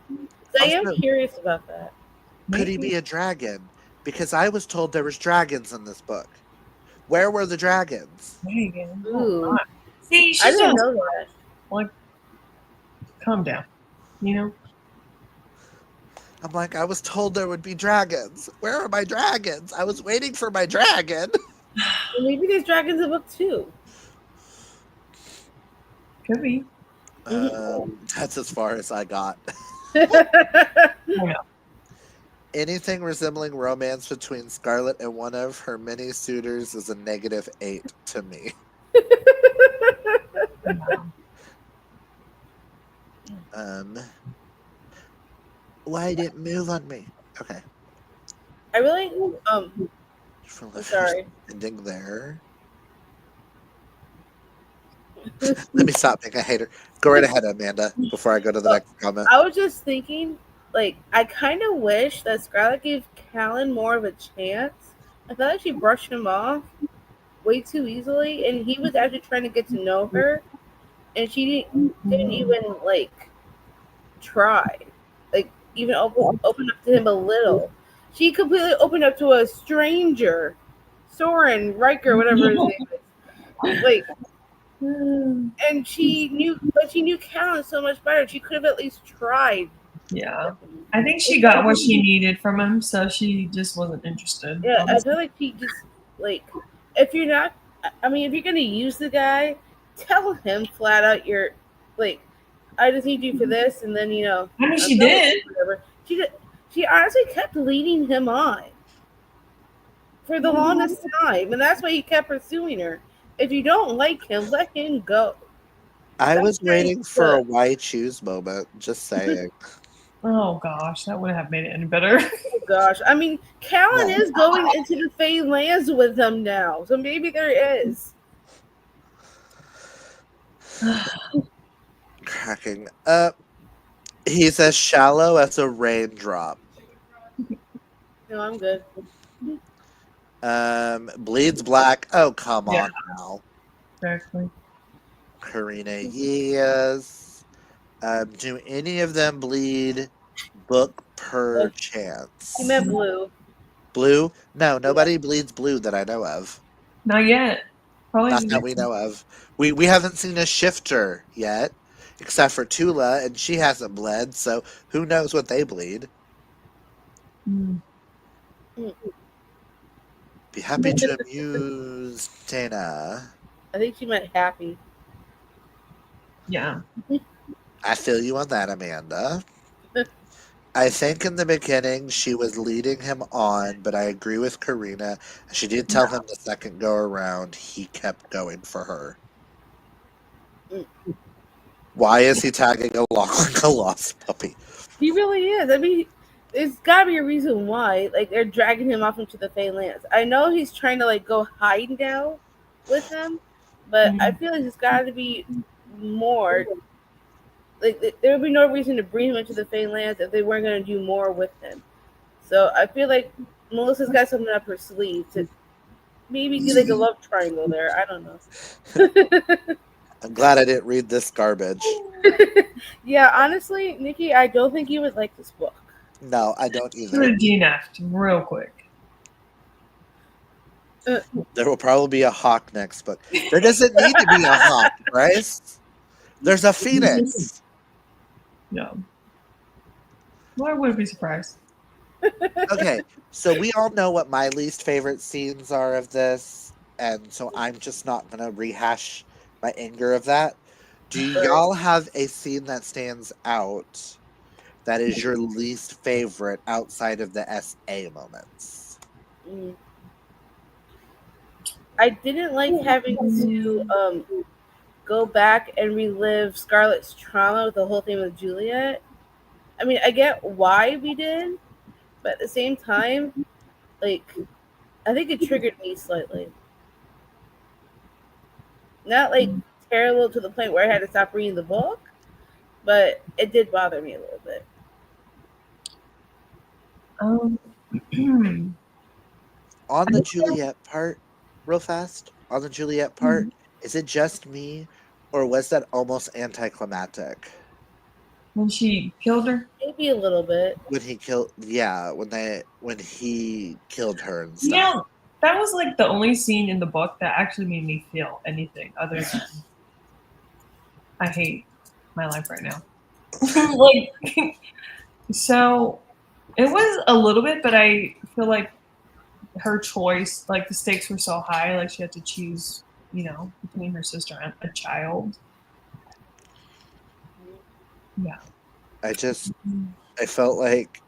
So I am curious about that. Could he be a dragon? Because I was told there was dragons in this book. Where were the dragons? Ooh. See, I didn't know that. Like, calm down. You know? I'm like, I was told there would be dragons. Where are my dragons? I was waiting for my dragon. Well, maybe there's dragons in book 2. Could be. That's as far as I got. Anything resembling romance between Scarlet and one of her many suitors is a -8 to me. Why didn't move on me? Okay. I really I'm sorry. Ending there. Let me stop being a hater. Go right ahead, Amanda, before I go to the next comment. I was just thinking, like, I kind of wish that Scarlett gave Callan more of a chance. I felt like she brushed him off way too easily, and he was actually trying to get to know her, and she didn't even like try, like even open up to him a little. She completely opened up to a stranger, Soren Riker, whatever his name is, like. And she knew Callan so much better. She could have at least tried. Yeah, I think she got what she needed from him, so she just wasn't interested. Yeah, honestly. I feel like she just like if you're not. I mean, if you're gonna use the guy, tell him flat out. You're like, I just need you for this, and then I mean, she did. Whatever. She honestly kept leading him on for the longest time, and that's why he kept pursuing her. If you don't like him, let him go. I was waiting for a why choose moment. Just saying. Oh gosh, that wouldn't have made it any better. Oh gosh, I mean, Callan is going into the Fey lands with them now, so maybe there is. Cracking up. He's as shallow as a raindrop. No, I'm good. Bleeds black. Oh, come on now. Exactly. Karina, yes. Do any of them bleed book per chance? You meant blue. Blue? No, nobody bleeds blue that I know of. Not yet. Probably Not that we know of. We haven't seen a shifter yet, except for Tula, and she hasn't bled, so who knows what they bleed. Be happy to amuse Dana. I think she meant happy. Yeah. I feel you on that, Amanda. I think in the beginning she was leading him on, but I agree with Karina. She did tell him the second go around he kept going for her. Why is he tagging along like a lost puppy? He really is. I mean, there's gotta be a reason why. Like they're dragging him off into the Fey lands. I know he's trying to like go hide now with them, but I feel like there's gotta be more. Like there would be no reason to bring him into the Fey lands if they weren't gonna do more with him. So I feel like Melissa's got something up her sleeve to maybe do like a love triangle there. I don't know. I'm glad I didn't read this garbage. Yeah, honestly, Nikki, I don't think you would like this book. No, I don't Should have either. DNF'd real quick. There will probably be a hawk next book. There doesn't need to be a hawk, Bryce. There's a phoenix. No. Well, I wouldn't be surprised. Okay, so we all know what my least favorite scenes are of this, and so I'm just not going to rehash my anger of that. Do y'all have a scene that stands out that is your least favorite outside of the SA moments? Mm. I didn't like having to go back and relive Scarlett's trauma with the whole thing with Juliet. I mean, I get why we did, but at the same time, like, I think it triggered me slightly. Not like terrible to the point where I had to stop reading the book, but it did bother me a little bit. Um, On the Juliet part, real fast, on the Juliet part, is it just me, or was that almost anticlimactic? when she killed her. Maybe a little bit. When he killed, yeah, when he killed her and You stuff. know, that was like the only scene in the book that actually made me feel anything other than I hate my life right now. Like, so it was a little bit, but I feel like her choice, like the stakes were so high, like she had to choose, between her sister and a child. Yeah. I felt like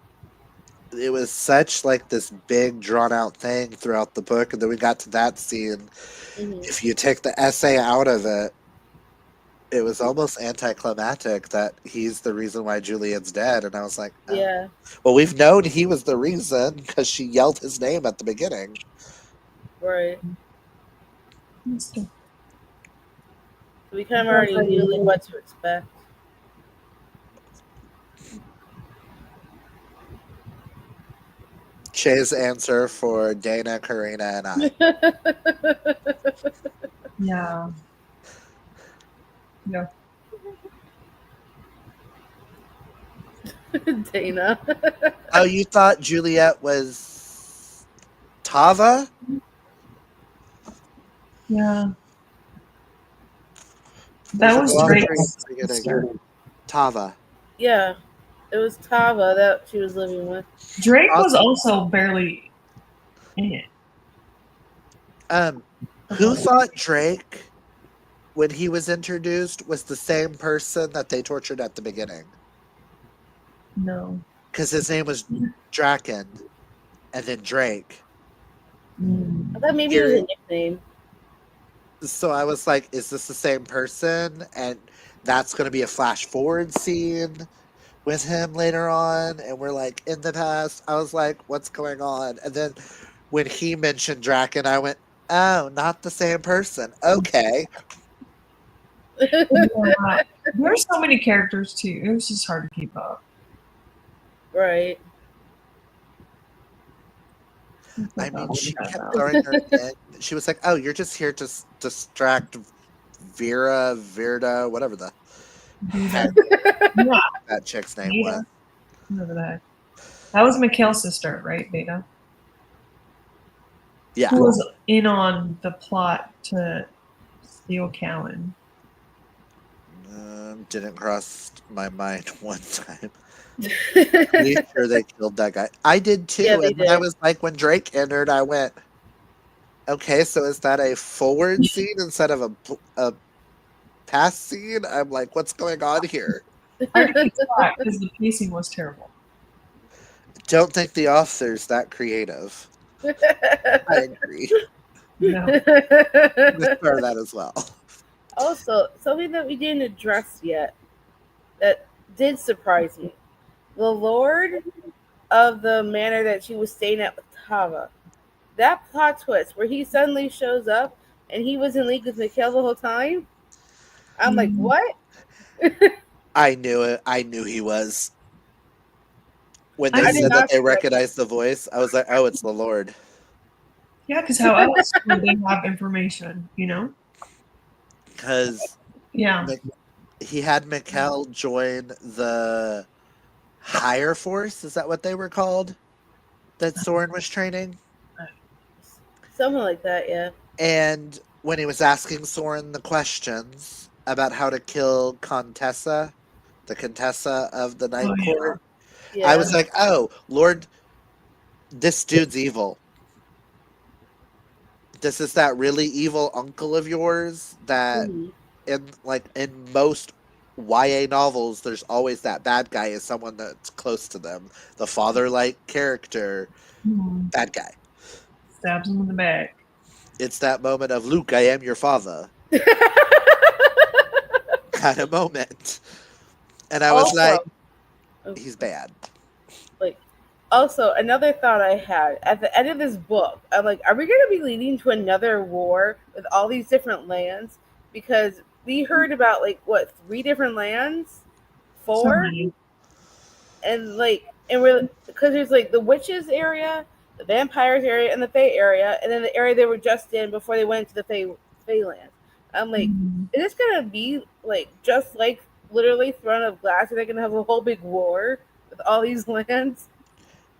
it was such like this big drawn out thing throughout the book, and then we got to that scene. Mm-hmm. If you take the essay out of it, it was almost anticlimactic that he's the reason why Juliet's dead, and I was like, oh. Yeah. Well, we've known he was the reason because she yelled his name at the beginning. Right. That's good. We kind of already knew like what to expect. Shay's answer for Dana, Karina, and I. Yeah. Yeah. Dana. Oh, you thought Juliet was Tava? Yeah. There's That a was lot of Drake's reasons sister. Tava. Yeah. It was Tava that she was living with. Drake was also barely in it. Who thought Drake, when he was introduced, was the same person that they tortured at the beginning? No. Because his name was Draken, and then Drake. I thought maybe it was a nickname. So I was like, is this the same person? And that's going to be a flash forward scene with him later on. And we're like, in the past. I was like, what's going on? And then when he mentioned Draken, I went, oh, not the same person. Okay. Yeah. There's so many characters too. It was just hard to keep up. Right. I mean, she kept throwing her in. She was like, oh, you're just here to distract Virda, whatever the heck that chick's name was. Whatever the heck. That was Mikhail's sister, right, Beta? Yeah. Who was in on the plot to steal Callan. Didn't cross my mind one time. Pretty sure they killed that guy. I did too. Yeah, and then I was like, when Drake entered, I went, okay, so is that a forward scene instead of a past scene? I'm like, what's going on here? I think it's hot because the pacing was terrible. Don't think the author's that creative. I agree. No. Let's start that as well. Also, something that we didn't address yet that did surprise me. The Lord of the manor that she was staying at with Tava. That plot twist where he suddenly shows up and he was in league with Mikhail the whole time. I'm like, what? I knew it. I knew he was. When they I did said that not they see that. recognized the voice, I was like, oh, it's the Lord. Yeah, because how else would they have information, Because Yeah. he had Mikkel join the higher force. Is that what they were called? That Soren was training? Something like that, yeah. And when he was asking Soren the questions about how to kill Contessa, the Contessa of the Oh Night yeah. Court, I Yeah. was like, oh, Lord, this dude's evil. This is that really evil uncle of yours that Mhm. in most YA novels, there's always that bad guy is someone that's close to them. The father like character, Hmm. bad guy. Stabs him in the back. It's that moment of Luke, I am your father kind of moment. And I was Also, like, he's bad. like, also another thought I had at the end of this book, I'm like, are we going to be leading to another war with all these different lands? Because we heard about like what, three different lands, So four, many. and like, and we're because there's like the witches area, the vampires area, and the fae area, and then the area they were just in before they went to the fae land. I'm like, Mhm. is this gonna be like just like literally Throne of Glass? Are they gonna have a whole big war with all these lands?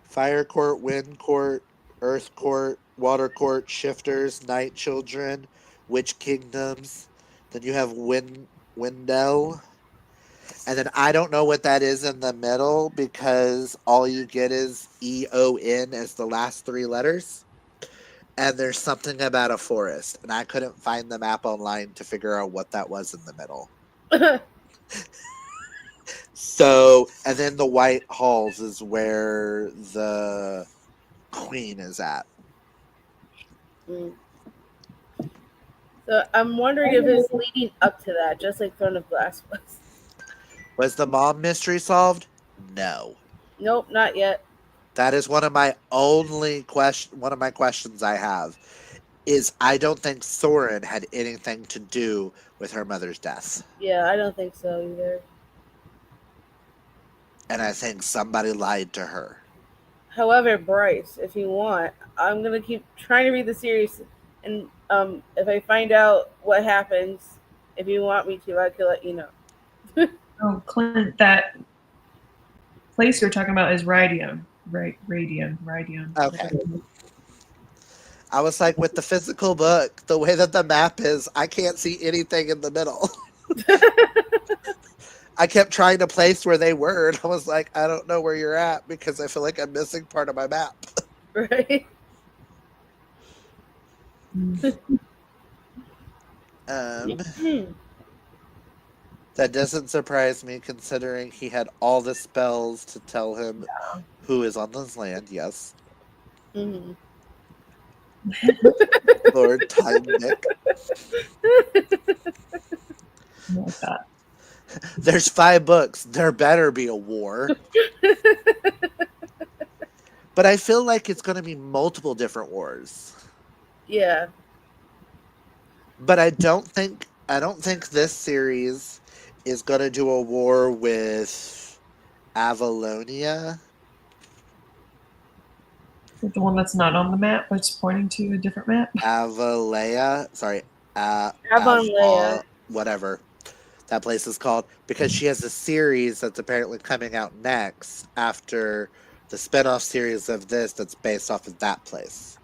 Fire court, wind court, earth court, water court, shifters, night children, witch kingdoms. Then you have Wendell. And then I don't know what that is in the middle because all you get is EON as the last three letters. And there's something about a forest. And I couldn't find the map online to figure out what that was in the middle. So, and then the White Halls is where the queen is at. Mm. So I'm wondering if it's leading up to that, just like Throne of Glass was. Was the mom mystery solved? No. Nope, not yet. That is one of my questions I have is I don't think Soren had anything to do with her mother's death. Yeah, I don't think so either. And I think somebody lied to her. However, Bryce, if you want, I'm gonna keep trying to read the series, and if I find out what happens, if you want me to, I can let you know. Oh, Clint, that place you're talking about is Radium. Right, Radium. Okay. I was like, with the physical book, the way that the map is, I can't see anything in the middle. I kept trying to place where they were, and I was like, I don't know where you're at because I feel like I'm missing part of my map. Right? Um, Hmm. that doesn't surprise me considering he had all the spells to tell him who is on this land. Yes, Hmm. Lord Time Nick. Like that. There's 5 books. There better be a war. But I feel like it's going to be multiple different wars. Yeah. But I don't think this series is going to do a war with Avalonia. The one that's not on the map, but it's pointing to a different map. Avalea, sorry, Avon Leia. whatever that place is called, because she has a series that's apparently coming out next after the spinoff series of this that's based off of that place.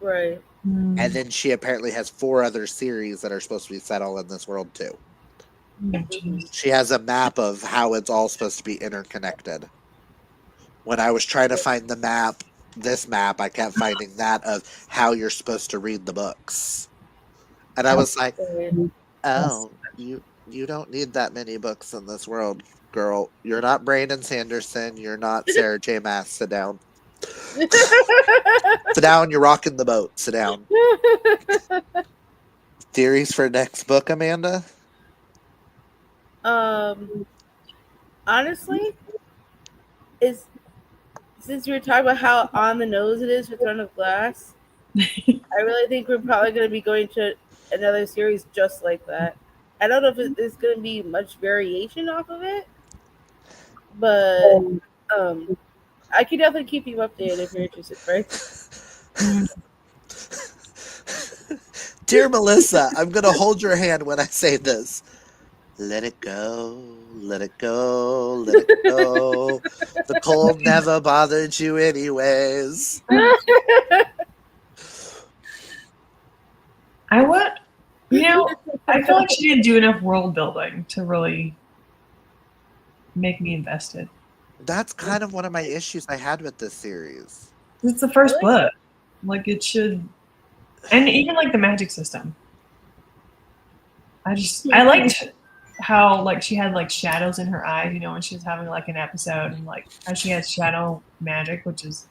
Right. And then she apparently has 4 other series that are supposed to be set all in this world too. Hmm. She has a map of how it's all supposed to be interconnected. When I was trying to find the map, this map, I kept finding that of how you're supposed to read the books. And I was like, Right. oh, you don't need that many books in this world, girl. You're not Brandon Sanderson. You're not Sarah J. Maas. Sit down. Sit down. You're rocking the boat. Sit down. Theories for next book, Amanda? um. Honestly, is since we were talking about how on the nose it is for Throne of Glass, I really think we're probably going to be going to another series just like that. I don't know if there's going to be much variation off of it, but um, I can definitely keep you updated if you're interested, right? Dear Melissa, I'm going to hold your hand when I say this. Let it go, let it go, let it go. The cold never bothered you, anyways. I would, I feel like she didn't do enough world building to really make me invested. That's kind of one of my issues I had with this series. It's the first Really? book. Like it should, and even like the magic system. I liked how like she had like shadows in her eyes, when she was having like an episode, and like how she has shadow magic, which is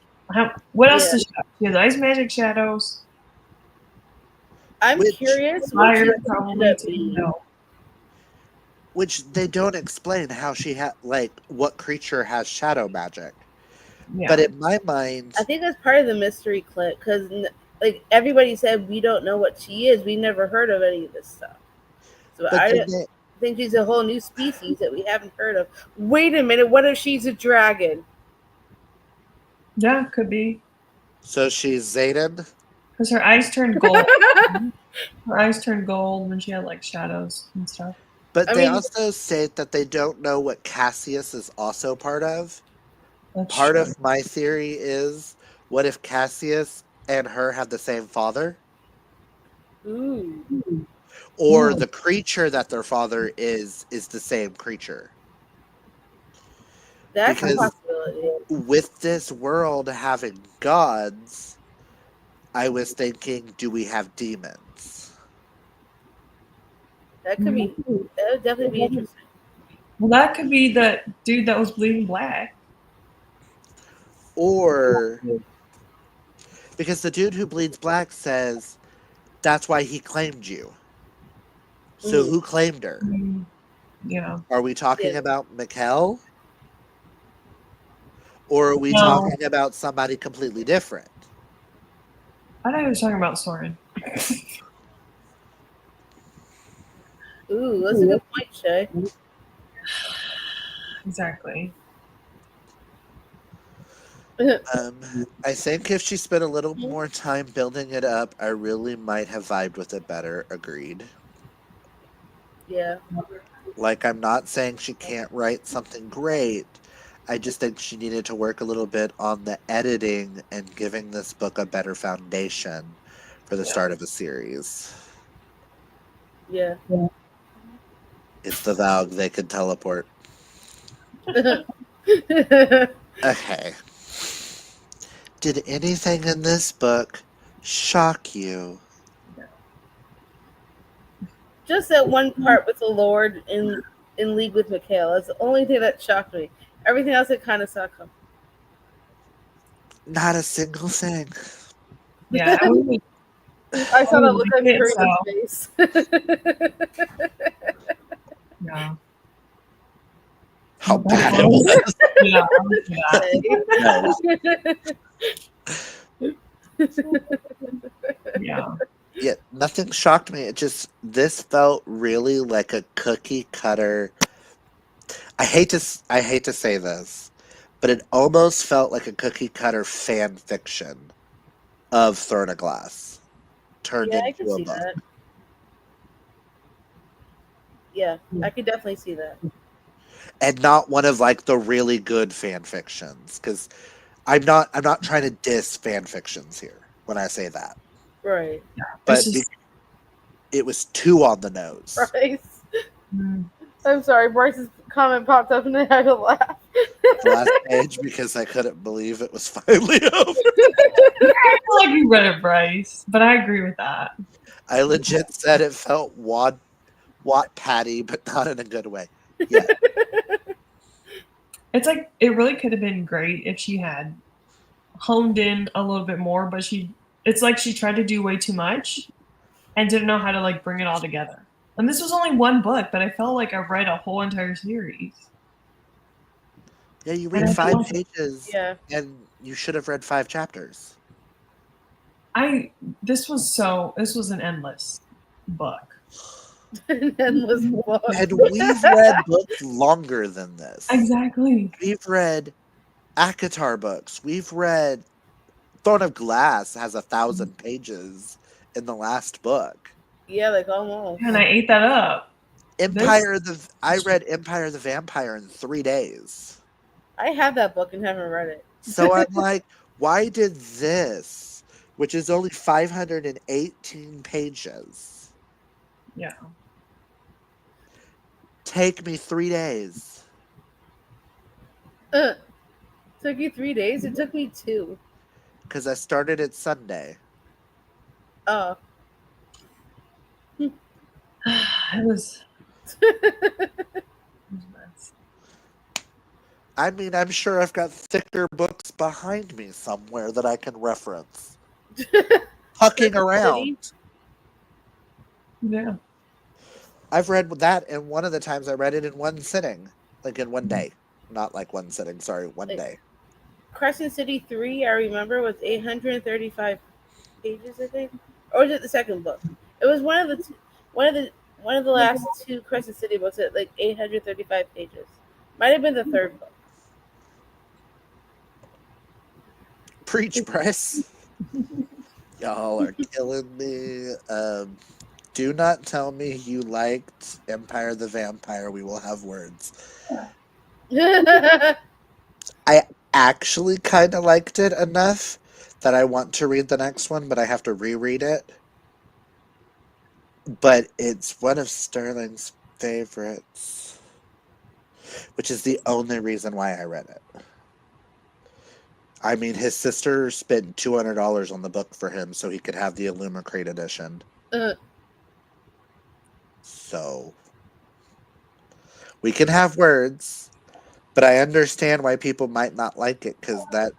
what else Yeah. does she have? She has ice magic, shadows, I'm Which curious what fire she's going to probably end up too. being. No. which they don't explain how she had, like, what creature has shadow magic. Yeah. But in my mind, I think that's part of the mystery clip because, like, everybody said we don't know what she is. We never heard of any of this stuff. So but I then they, think she's a whole new species that we haven't heard of. Wait a minute, what if she's a dragon? Yeah, could be. so she's Zayden. Because her eyes turned gold. Her eyes turned gold when she had like shadows and stuff. But I they mean, also state that they don't know what Cassius is also part of. That's Part true. of my theory is, what if Cassius and her have the same father? ooh, Or the creature that their father is the same creature? that's a Because possibility. with this world having gods, I was thinking, do we have demons? That could be. That would definitely be interesting. Well, that could be the dude that was bleeding black. Or because the dude who bleeds black says that's why he claimed you. So who claimed her? Yeah. Are we talking Yeah. about Mikkel? Or are we No. talking about somebody completely different? I thought he was talking about Soren. Ooh, that's a good point, Shay. Exactly. I think if she spent a little more time building it up, I really might have vibed with it better. Agreed. Yeah. Like, I'm not saying she can't write something great. I just think she needed to work a little bit on the editing and giving this book a better foundation for the start of a series. Yeah. It's the Valg, they can teleport. Okay. Did anything in this book shock you? Just that one part with the Lord in league with Mikhail. That's the only thing that shocked me. Everything else, it kind of sucked him. Not a single thing. Yeah. I saw that look on Karina's Karina's face. Yeah. How bad it was. Yeah. Yeah, nothing shocked me. It just, this felt really like a cookie cutter. I hate to say this, but it almost felt like a cookie cutter fan fiction of Throne of Glass turned Yeah, I can into a see book. that. Yeah, I could definitely see that. And not one of like the really good fan fictions, because I'm not trying to diss fan fictions here when I say that. Right. But it was too on the nose. Bryce. I'm sorry, Bryce's comment popped up and I had to laugh. Last page, because I couldn't believe it was finally over. I feel like you read it, Bryce, but I agree with that. I legit said it felt Wattpad-y, but not in a good way. Yeah. It's like it really could have been great if she had honed in a little bit more, but it's like she tried to do way too much and didn't know how to like bring it all together. And this was only one book, but I felt like I read a whole entire series. Yeah, you read 5 pages, Yeah. and you should have read 5 chapters. This was an endless book. An endless book. And we've read books longer than this. Exactly. We've read ACOTAR books. We've read Throne of Glass has 1,000 pages in the last book. Yeah, like almost. And I ate that up. I read Empire the Vampire in 3 days. I have that book and haven't read it. So I'm like, why did this, which is only 518 pages. Yeah. Take me 3 days. Took you 3 days? It took me 2. Because I started it Sunday. Oh. It was nuts. I mean, I'm sure I've got thicker books behind me somewhere that I can reference. Hucking around. City? Yeah. I've read that, and one of the times I read it in one sitting. Like in one day. Not like one sitting, sorry, one Like, day. Crescent City 3, I remember, was 835 pages, I think. Or was it the second book? It was one of the one of the last two Crescent City books at like 835 pages. Might have been the third book. Preach, Bryce. Y'all are killing me. Do not tell me you liked Empire the Vampire. We will have words. I actually kind of liked it enough that I want to read the next one, but I have to reread it. But it's one of Sterling's favorites, which is the only reason why I read it. I mean, his sister spent $200 on the book for him so he could have the Illumicrate edition. So we can have words, but I understand why people might not like it because that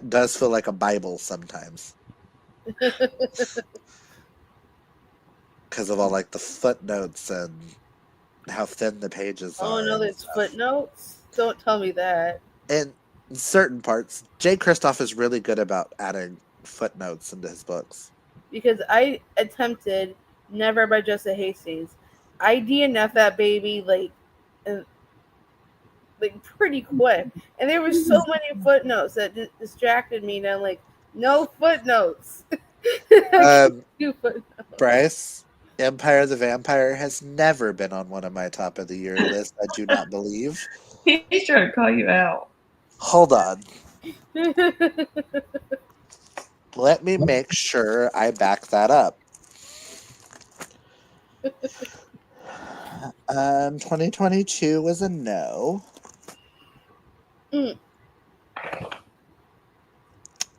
does feel like a Bible sometimes. Because of all like the footnotes and how thin the pages Oh are. no, And there's stuff. footnotes. Don't tell me that. And in certain parts, Jay Kristoff is really good about adding footnotes into his books. Because I attempted Never by Joseph Hastings. I DNF that baby uh, like pretty quick, and there were so many footnotes that distracted me. And I'm like, no footnotes. I can't Um, do footnotes. Bryce, Empire the Vampire has never been on one of my top of the year lists. I do not believe. He's trying to call you out. Hold on. Let me make sure I back that up. 2022 was a no. Mm.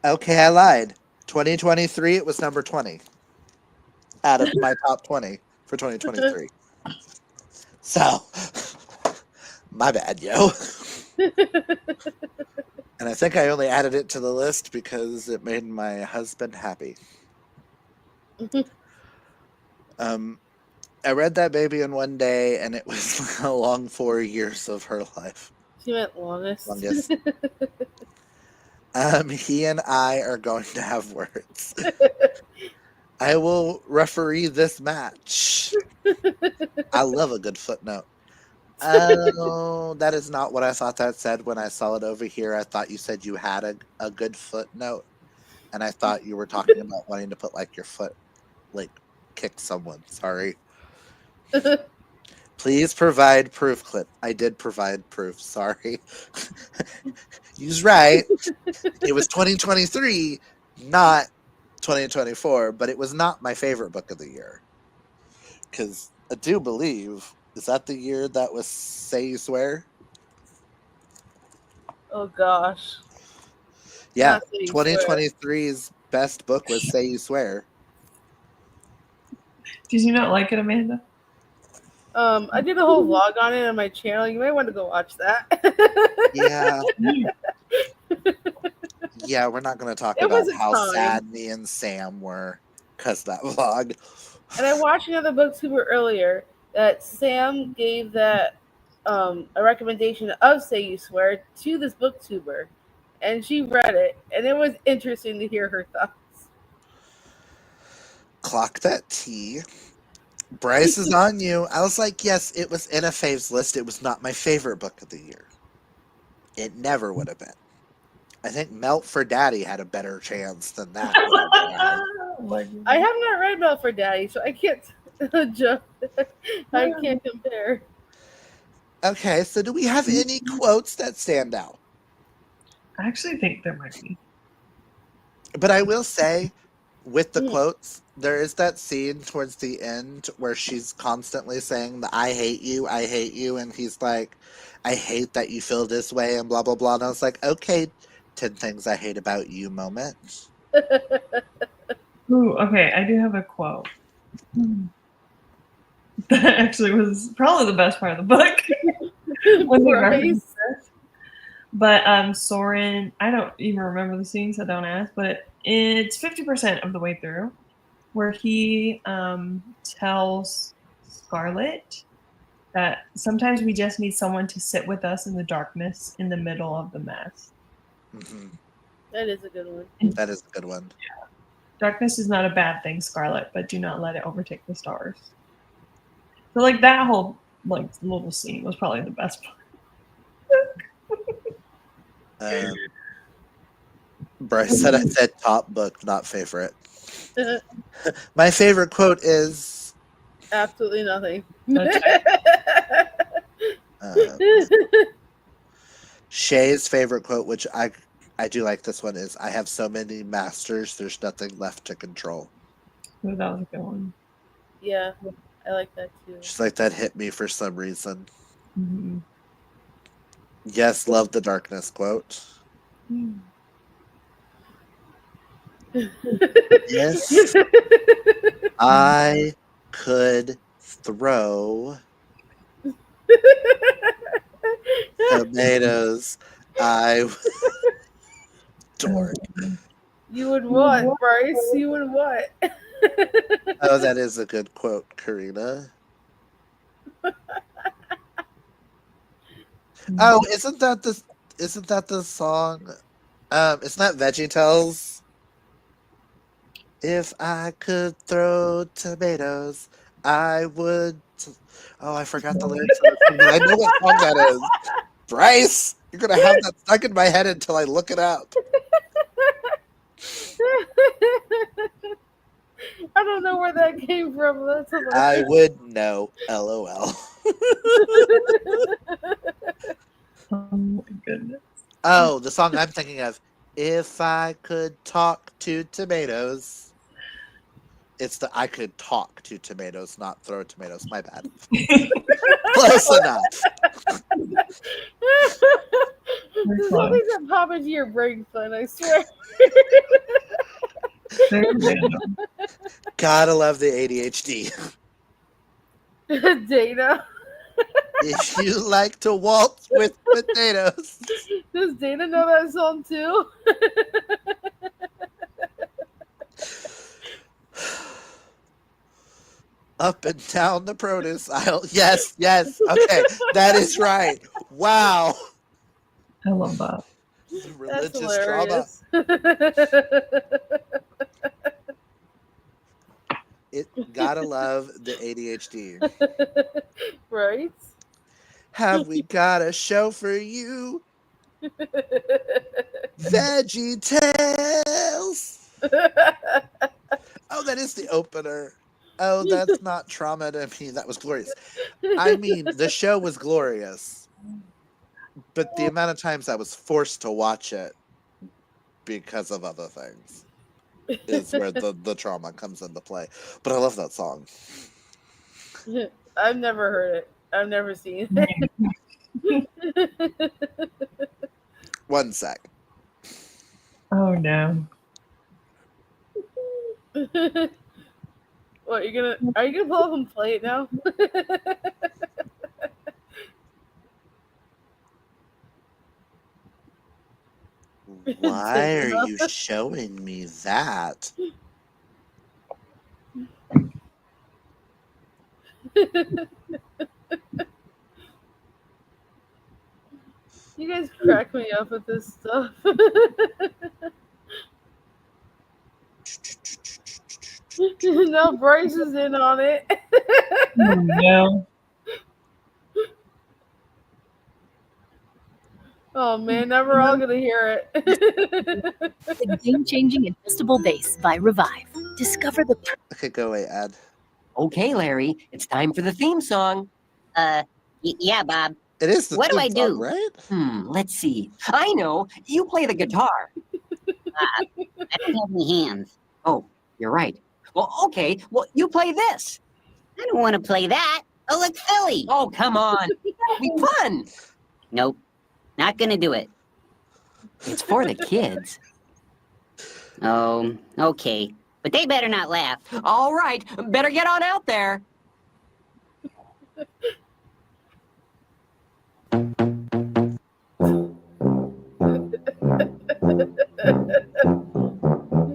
Okay, I lied. 2023, it was number 20 out of my top 20 for 2023. So, my bad, yo. And I think I only added it to the list because it made my husband happy. I read that baby in one day, and it was a long 4 years of her life. She meant longest. He and I are going to have words. I will referee this match. I love a good footnote. Oh, that is not what I thought that said when I saw it over here. I thought you said you had a good footnote, and I thought you were talking about wanting to put like your foot, like kick someone. Sorry. Please provide proof, Clip. I did provide proof. Sorry. He's right. It was 2023, not 2024, but it was not my favorite book of the year. Because I do believe, is that the year that was Say You Swear? Oh gosh. Yeah, Not Say You 2023's best book was Say You Swear. Did you not like it, Amanda? I did a whole vlog on it on my channel. You might want to go watch that. Yeah. Yeah, we're not going to talk It about was a how time. sad me and Sam were because that vlog. And I watched another booktuber earlier that Sam gave that a recommendation of Say You Swear to this booktuber, and she read it, and it was interesting to hear her thoughts. Clock that T. Bryce is on you. I was like, yes, it was in a faves list. It was not my favorite book of the year. It never would have been. I think Melt for Daddy had a better chance than that. I have not read Melt for Daddy, so I can't judge. I can't compare. Okay, so do we have any quotes that stand out? I actually think there might be. But I will say, with the quotes, there is that scene towards the end where she's constantly saying the I hate you, and he's like, I hate that you feel this way and blah blah blah. And I was like, okay, 10 things I hate about you moment. Ooh, okay, I do have a quote. That actually was probably the best part of the book. When they referenced this. But Soren, I don't even remember the scene, so don't ask, but it's 50% of the way through where he tells Scarlet that sometimes we just need someone to sit with us in the darkness in the middle of the mess. Mm-hmm. That is a good one. That is a good one. Yeah. Darkness is not a bad thing, Scarlet, but do not let it overtake the stars. So like that whole like little scene was probably the best part. Bryce said I said top book, not favorite. My favorite quote is absolutely nothing. Shay's favorite quote, which I do like this one, is I have so many masters, there's nothing left to control. Oh, that was a good one. Yeah, I like that too. Just like that hit me for some reason. Mm-hmm. Yes, love the darkness quote. Yes, I could throw tomatoes. I dork. You would what, Bryce? You would what? Oh, that is a good quote, Karina. Oh, isn't that the song? Isn't that VeggieTales? If I could throw tomatoes, I would. Oh, I forgot the lyrics of the song, but I know what song that is. Bryce, you're gonna have that stuck in my head until I look it up. I don't know where that came from. That's hilarious. I would know. LOL. Oh my goodness. Oh, the song I'm thinking of. If I could talk to tomatoes. It's the I could talk to tomatoes, not throw tomatoes. My bad. Close enough. There's something that pop into your brain, Flynn, I swear. Gotta love the ADHD. Dana. If you like to waltz with potatoes. Does Dana know that song too? Up and down the produce aisle. Yes. Okay, that is right. Wow. I love that. Religious trauma. Gotta love the ADHD. Right? Have we got a show for you? VeggieTales. Oh, that is the opener. Oh, that's not trauma to me. That was glorious. I mean, the show was glorious. But the amount of times I was forced to watch it because of other things is where the trauma comes into play. But I love that song. I've never heard it. I've never seen it. 1 sec. Oh no. What, are you gonna pull up and play it now? Why are you showing me that? You guys crack me up with this stuff. Now Bryce is in on it. Oh no. Oh man, now we're all gonna hear it. The game-changing adjustable base by Revive. Discover the. Okay, go away, Ad. Okay, Larry, it's time for the theme song. Yeah, Bob. It is the What do I theme song, do? right? Let's see. I know. You play the guitar. I don't have any hands. Oh, You're right. Well, okay. Well, you play this. I don't want to play that. Oh, look, silly. Oh, come on. That'll be fun. Nope, not gonna do it. It's for the kids. Oh, okay. But they better not laugh. All right. Better get on out there.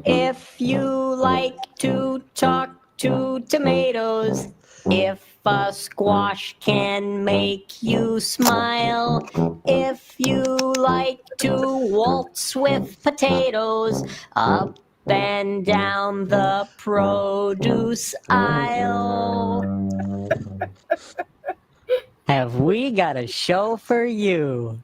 If you like to talk to tomatoes, if a squash can make you smile, if you like to waltz with potatoes, up and down the produce aisle, have we got a show for you?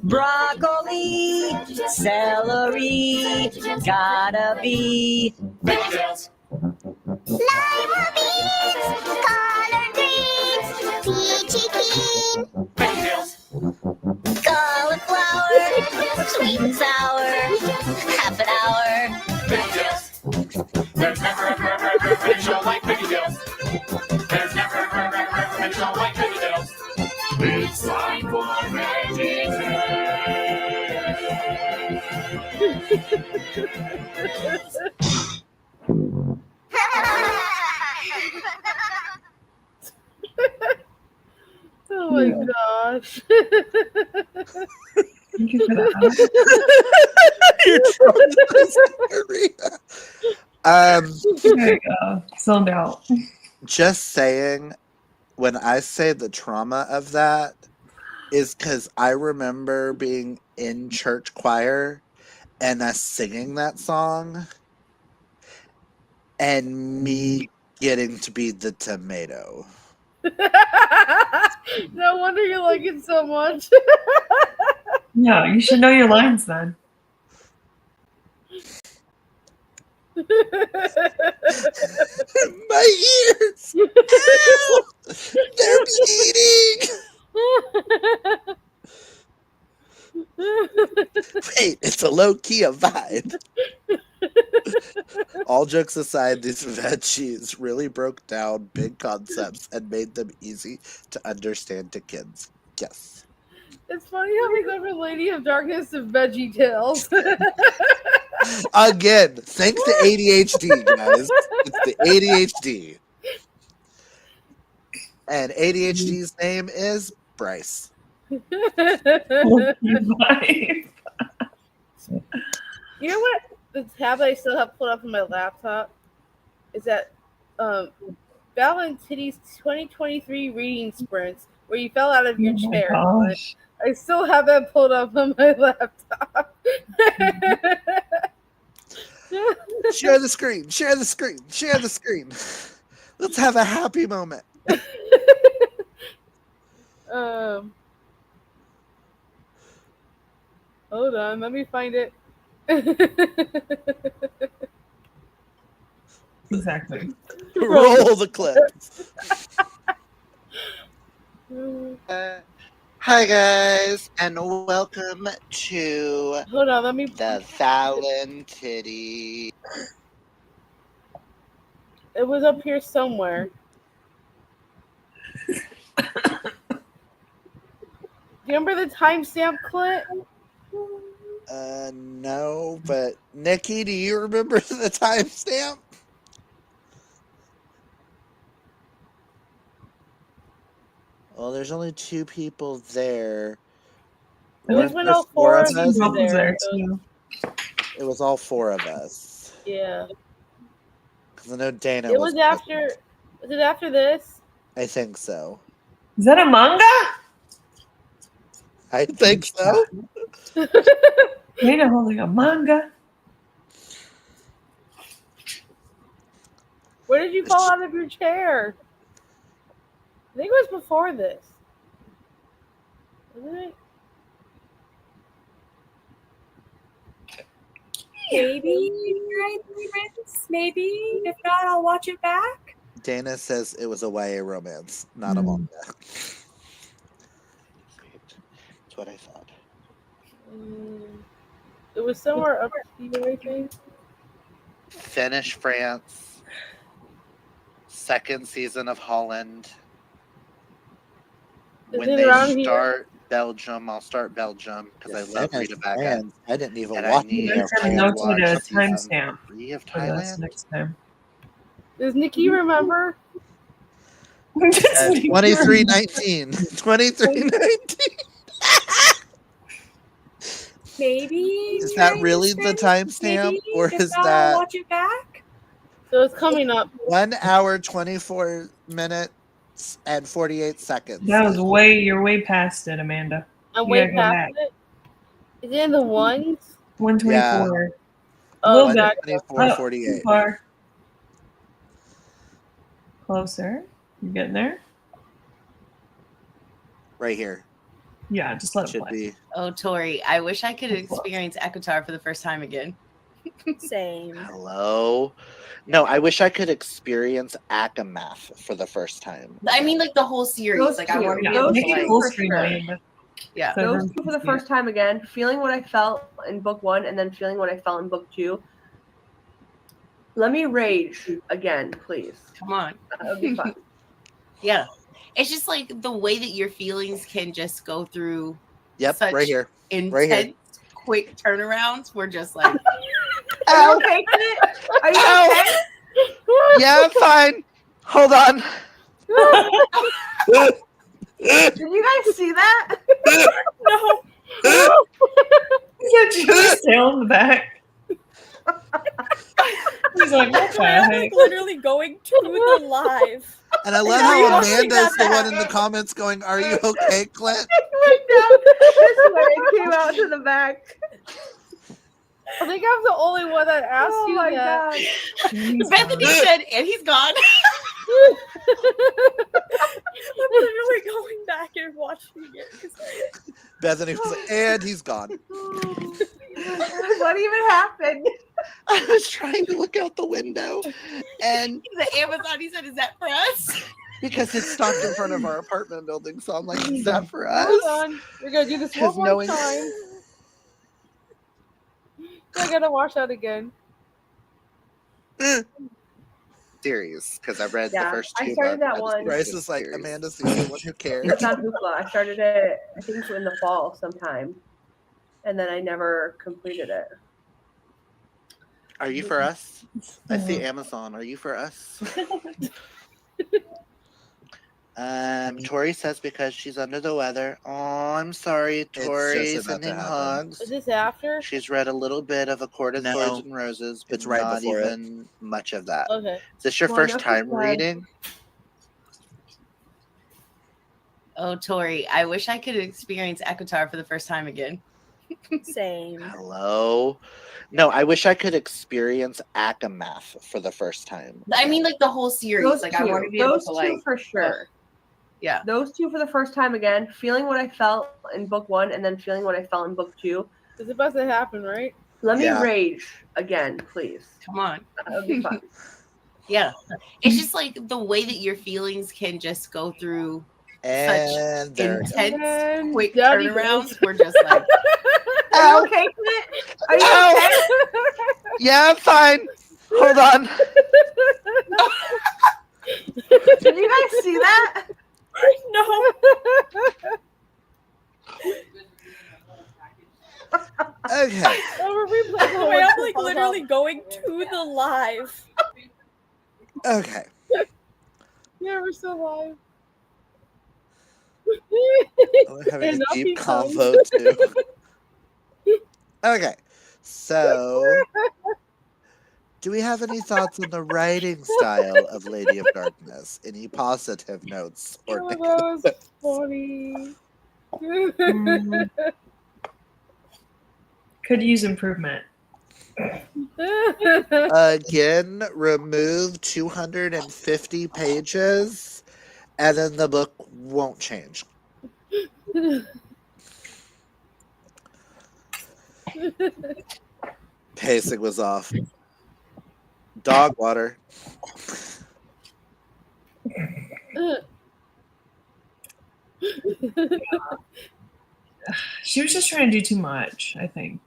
Broccoli, celery, gotta be vegetables. Lima beans, collard greens, peachy keen, Vegetables. cauliflower, sweet and sour, half an hour. Vegetables. There's never a show like vegetables. There's never a show like vegetables. It's time for Oh my gosh. Thank you for that. You're There you go. Zoned out. just saying, when I say the trauma of that is because I remember being in church choir and us singing that song and me getting to be the tomato. No wonder you like it so much. Yeah, you should know your lines then. My ears! Ow! They're bleeding! Wait, it's a low-key vibe. All jokes aside, these veggies really broke down big concepts and made them easy to understand to kids. Yes. It's funny how we go from Lady of Darkness to Veggie Tales. Again, thanks to ADHD, guys. It's the ADHD. And ADHD's name is Bryce. You know what? The tab I still have pulled up on my laptop is that Val and Titty's 2023 reading sprints where you fell out of your chair. Gosh. I still have that pulled up on my laptop. Share the screen. Share the screen. Share the screen. Let's have a happy moment. Hold on, let me find it. Exactly. Roll the clips. Hi guys, and welcome to Hold on, let me. the Fallon Titty. It was up here somewhere. Do you remember the timestamp, Clint? No, but Nikki, do you remember the timestamp? Well, there's only 2 people there. It was Weren't when there all 4 4 of of you us? were Bob was there. there too. It was all 4 of us. Yeah. Because I know Dana It was present. after. Was it after this? I think so. Is that a manga? I think so. Dana holding a manga. Where did you fall out of your chair? I think it was before this. Wasn't it? Maybe right, Prince. Maybe. If not, I'll watch it back. Dana says it was a YA romance, not a manga. That's what I thought. It was somewhere up here, I think. Finnish France. Second season of Holland. Is When it they around here? start Belgium, I'll start Belgium because I love Rita Baga. France. I didn't even And watch I need it. Next time, to note watch to the season timestamp 3 of for this Thailand. next time. Does Nikki remember? 2319. 2319. Maybe. Is that right, really the Prince. timestamp? Maybe. Or If is not, I'll that watch it back. So it's coming up. 1 hour, 24 minutes, and 48 seconds? That was you're way past it, Amanda. I'm You way gotta go past back. it. Is it in the ones? 124. Oh, Little back. 124, Too 48. far. Closer. You getting there? Right here. Yeah, just let it Should play. be. Oh, Tori, I wish I could experience Ekotar for the first time again. Same. Hello? No, I wish I could experience Akamath for the first time. I mean, like the whole series. Those Like I two. want to be Yeah, able make to it like. full for screen, sure. Amanda. Yeah. So Those everyone two can for the see first time again, feeling what I felt in book 1 and then feeling what I felt in book 2. Let me rage again, please. Come on. That would be fun. Yeah. It's just like the way that your feelings can just go through Yep, such right here. intense, Right here. quick turnarounds. We're just like, Are you okay with it? Are you okay? Yeah, I'm fine. Hold on. Did you guys see that? No. He's like, Julie Sale in the back. He's like, what the I'm heck? like literally going to the live. And I love Are you how okay? Amanda's the one in the comments going, "Are you okay, Clint?" Went down this way and came out to the back. I think I'm the only one that asked you that. God. Bethany said, and he's gone. I'm literally going back and watching it. Bethany was like, "And he's gone." What even happened? I was trying to look out the window, and The Amazon, he said, is that for us? because it's stopped in front of our apartment building, so I'm like, "Is that for us?" Hold on. We're going to do this one 'Cause more knowing- time. I got to watch that again. Series, because I read Yeah, the first I two. started books. that one. Bryce is like, Amanda's the only one who cares. It's on Hoopla. I started it, I think, in the fall sometime. And then I never completed it. Are you for us? I see Amazon. Are you for us? Tori says because she's under the weather. Oh, I'm sorry, Tori. just about to Sending happen. hugs. Is this after? She's read a little bit of A Court of No, Thorns and Roses, but it's right not before it. even much of that. Okay. Is this your Well, I first know time she's read- reading? Oh, Tori, I wish I could experience Ekotar for the first time again. Same. Hello? No, I wish I could experience Akamath for the first time. I mean, like the whole series. Those Like two. I want to be able Those to two like. for sure. Yeah. Those two for the first time again, feeling what I felt in book 1 and then feeling what I felt in book 2. It's about to happen, right? Let me Yeah. rage again, please. Come on. That would be fun. Yeah. It's just like the way that your feelings can just go through And they're intense, And quick Daddy turnarounds. We're just like, Are you okay, Clint? Are you Ow. okay? Yeah, I'm fine. Hold on. Did you guys see that? No. Okay. Wait, I'm like literally going to the live. Okay. Yeah, we're still live. We're having And a up deep he comes. convo too. Okay. So, do we have any thoughts on the writing style of Lady of Darkness? Any positive notes or Oh, negative? that was funny. Could use improvement. Again, remove 250 pages, and then the book won't change. Pacing was off. Dog water. She was just trying to do too much, I think.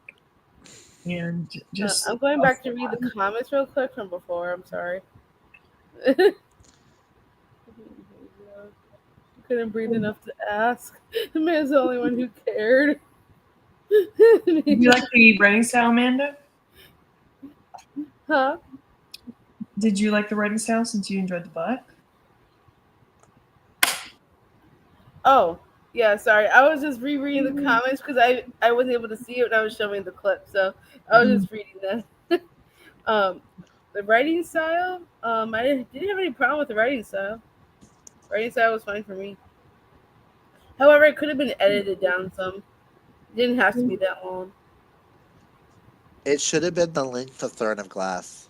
And just I'm going back to read the comments real quick from before. I'm sorry. Couldn't breathe enough to ask. The man's the only one who cared. Do you like the writing style, Amanda? Huh? Did you like the writing style since you enjoyed the book? Oh, yeah, sorry. I was just rereading the comments because I wasn't able to see it when I was showing the clip, so I was just reading that. The writing style, I didn't have any problem with the writing style. Writing style was fine for me. However, it could have been edited down some. It didn't have to be that long. It should have been the length of Throne of Glass.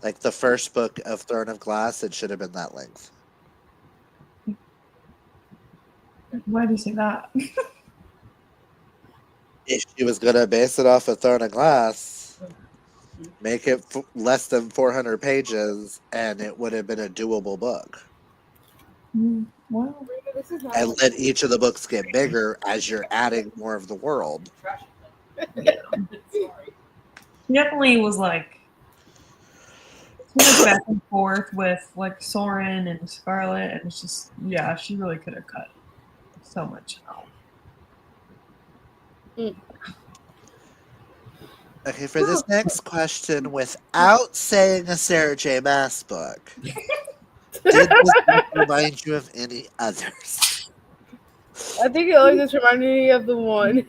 Like the first book of Throne of Glass, it should have been that length. Why do you say that? If she was going to base it off of Throne of Glass, make it less than 400 pages, and it would have been a doable book. Well, And let each of the books get bigger as you're adding more of the world. He definitely was like too much back and forth with like Soren and Scarlet, and it's just she really could have cut so much out. Okay, for this next question, without saying a Sarah J. Maas book, did this book remind you of any others? I think it only just reminded me of the one.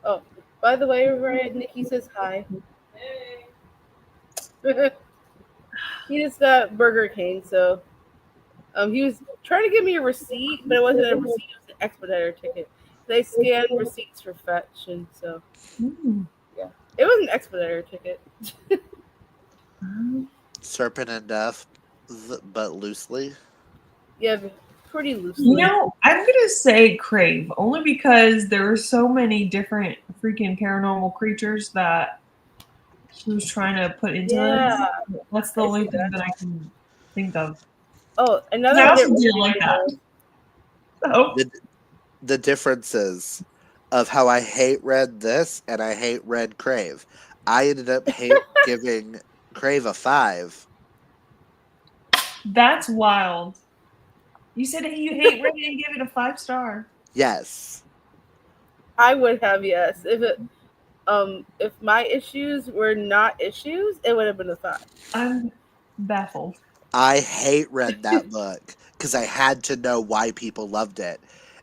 Oh, by the way, right, Nikki says hi. He just got Burger King, so he was trying to give me a receipt, but it wasn't a receipt; it was an expediter ticket. They scan receipts for fetch, and so yeah, it was an expediter ticket. Serpent and Death, but loosely. Yeah, pretty loosely. You know, I'm gonna say Crave only because there were so many different freaking paranormal creatures that she was trying to put into it. That's the only thing that I can think of. Oh, another. I also didn't like that. So. The differences of how I hate read this and I hate read Crave. I ended up giving Crave a 5. That's wild. You said you hate read it and give it a 5-star. Yes. I would have, yes. If my issues were not issues, it would have been a 5. I'm baffled. I hate read that book because I had to know why people loved it.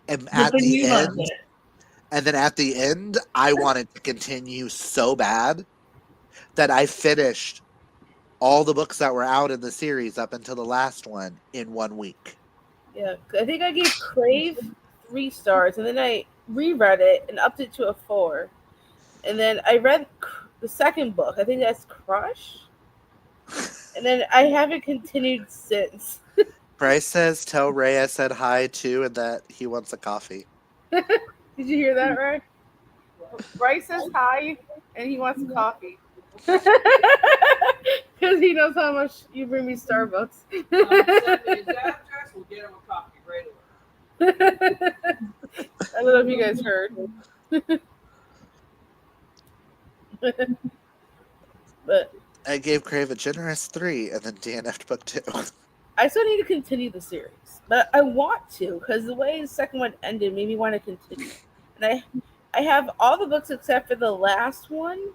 And at the end, and then at the end, I wanted to continue so bad that I finished all the books that were out in the series up until the last one in 1 week. Yeah, I think I gave Crave 3 stars, and then I reread it and upped it to a 4. And then I read the second book. I think that's Crush. And then I haven't continued since. Bryce says, tell Ray I said hi too and that he wants a coffee. Did you hear that, right? Bryce says hi and he wants a coffee. Because he knows how much you bring me Starbucks. We'll get him a coffee right away. I don't know if you guys heard. But I gave Crave a generous 3 and then DNF'd book 2. I still need to continue the series, but I want to because the way the second one ended made me want to continue. And I have all the books except for the last one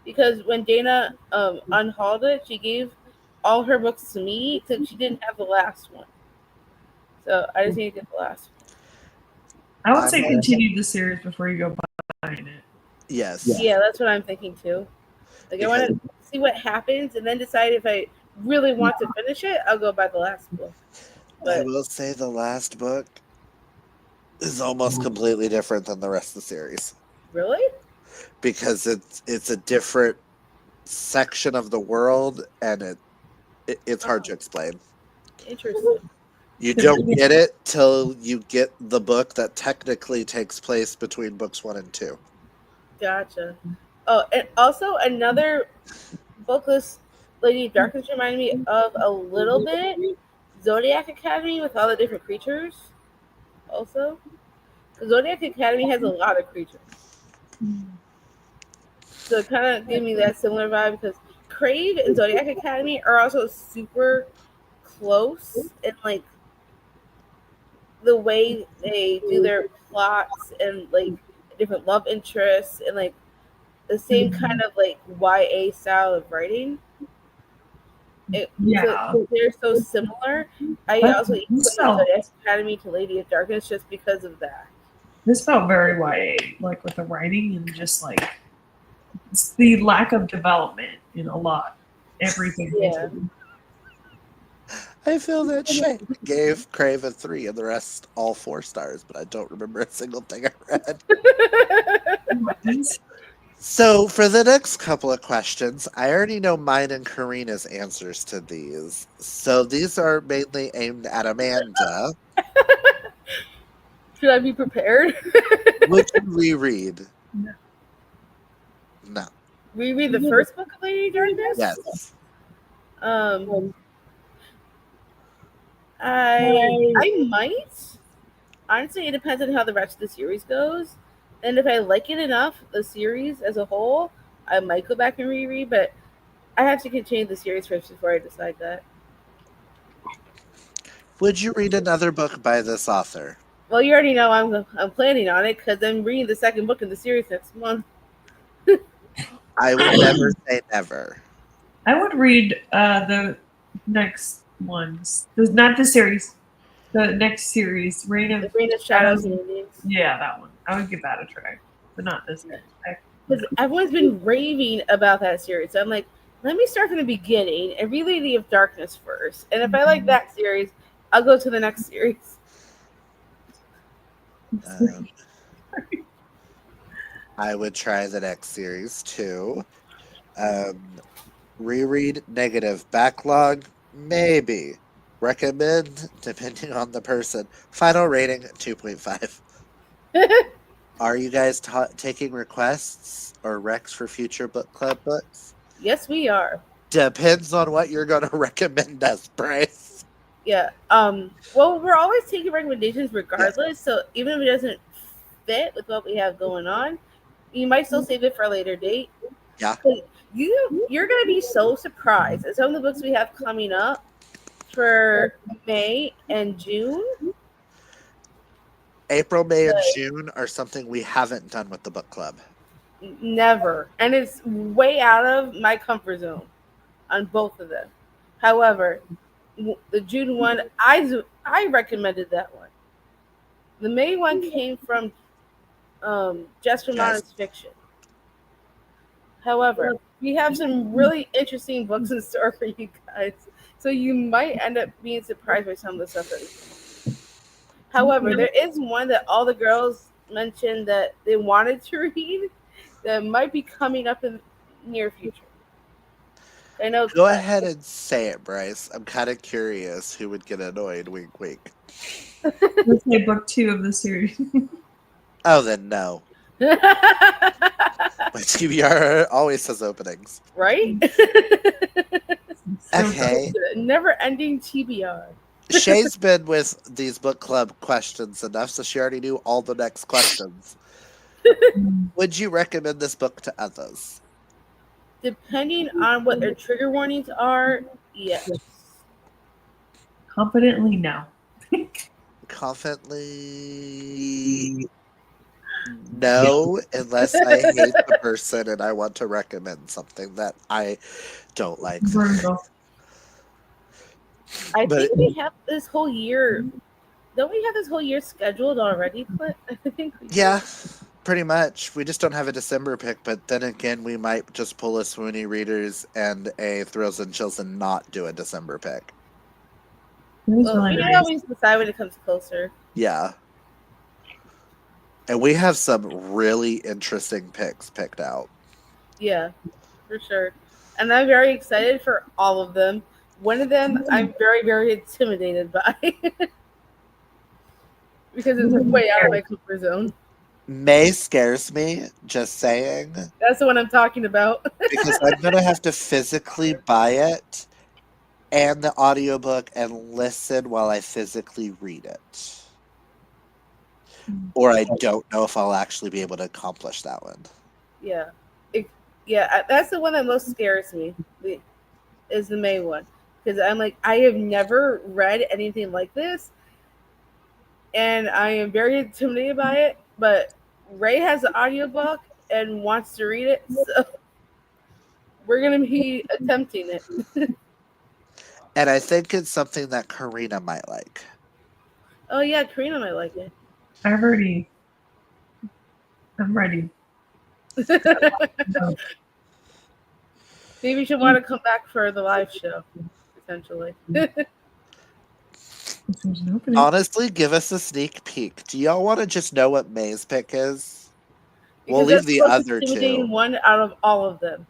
because when Dana unhauled it, she gave all her books to me since she didn't have the last one. So I just need to get the last one. I would say continue the series before you go buying it. Yes. Yeah, that's what I'm thinking too. Like I want to see what happens and then decide if I really want to finish it, I'll go buy the last book. But I will say the last book is almost completely different than the rest of the series. Really? Because it's a different section of the world and it's hard to explain. Interesting. You don't get it till you get the book that technically takes place between books 1 and 2. Gotcha. Oh, and also another book this Lady of Darkness reminded me of a little bit. Zodiac Academy with all the different creatures. Also, Zodiac Academy has a lot of creatures, so it kind of gave me that similar vibe because Crave and Zodiac Academy are also super close in like the way they do their plots and like different love interests and like the same kind of like YA style of writing. Yeah. So they're so similar. I also equate Zodiac Academy to Lady of Darkness just because of that. This felt very YA, like with the writing and just like it's the lack of development in a lot. Everything. Yeah. I feel that Shay gave Crave a 3 and the rest all 4 stars, but I don't remember a single thing I read. So for the next couple of questions, I already know mine and Karina's answers to these. So these are mainly aimed at Amanda. Should I be prepared? Would you reread? No. Reread the first book of Lady of Darkness? Yes. I might. Honestly, it depends on how the rest of the series goes. And if I like it enough, the series as a whole, I might go back and reread, but I have to continue the series first before I decide that. Would you read another book by this author? Well, you already know I'm planning on it because I'm reading the second book in the series next month. I would never say never. I would read the next ones. Not the series. The next series, Reign of Shadows and Indians. Yeah, that one. I would give that a try, but not this one. Because everyone's been raving about that series. So I'm like, let me start from the beginning and read Lady of Darkness first. And if I like that series, I'll go to the next series. I would try the next series too. Reread negative backlog, maybe. Recommend, depending on the person. Final rating 2.5. Are you guys taking requests or recs for future book club books? Yes, we are. Depends on what you're going to recommend us, Bryce. Yeah. Well, we're always taking recommendations regardless. Yes. So even if it doesn't fit with what we have going on, you might still save it for a later date. Yeah. You're gonna be so surprised at some of the books we have coming up for May and June. April, May, and June are something we haven't done with the book club. Never. And it's way out of my comfort zone on both of them. However, the June one, I recommended that one. The May one came from Jess Romano's fiction. However, we have some really interesting books in store for you guys. So you might end up being surprised by some of the stuff that we do. However, there is one that all the girls mentioned that they wanted to read that might be coming up in the near future. I know. Go ahead and say it, Bryce. I'm kind of curious who would get annoyed. Wink, wink. Let's say book 2 of the series. Oh, then no. My TBR always says openings. Right? Okay. Never-ending TBR. Shay's been with these book club questions enough, so she already knew all the next questions. Would you recommend this book to others? Depending on what their trigger warnings are, yes. Confidently, no. Confidently, no, unless I hate the person and I want to recommend something that I don't like. I think we have this whole year. Don't we have this whole year scheduled already, Clint? I think we do. Pretty much. We just don't have a December pick, but then again, we might just pull a Swoony Readers and a Thrills and Chills and not do a December pick. Well, we can always decide when it comes closer. Yeah. And we have some really interesting picks picked out. Yeah, for sure. And I'm very excited for all of them. One of them I'm very, very intimidated by because it's way out of my comfort zone. May scares me, just saying, That's the one I'm talking about. because I'm going to have to physically buy it and the audiobook and listen while I physically read it. Or I don't know if I'll actually be able to accomplish that one. Yeah. That's the one that most scares me. Is the May one. Because I'm like, I have never read anything like this. And I am very intimidated by it. But Ray has the audiobook and wants to read it. So we're going to be attempting it. And I think it's something that Karina might like. Oh, yeah. Karina might like it. I'm ready. Maybe she'll want to come back for the live show, potentially. Honestly, give us a sneak peek. Do y'all want to just know what May's pick is? We'll Because leave that's the most other intimidating two. one out of all of them.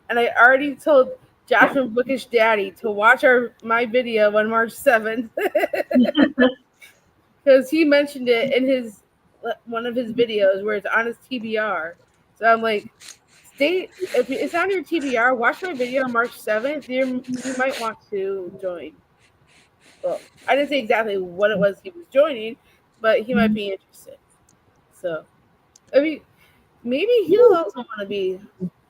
And I already told Josh from Bookish Daddy to watch my video on March 7th. Because he mentioned it in one of his videos where it's on his TBR. So I'm like, if it's on your TBR, watch my video on March 7th. You might want to join. Well, I didn't say exactly what it was he was joining, but he might be interested. So, I mean, maybe he'll also want to be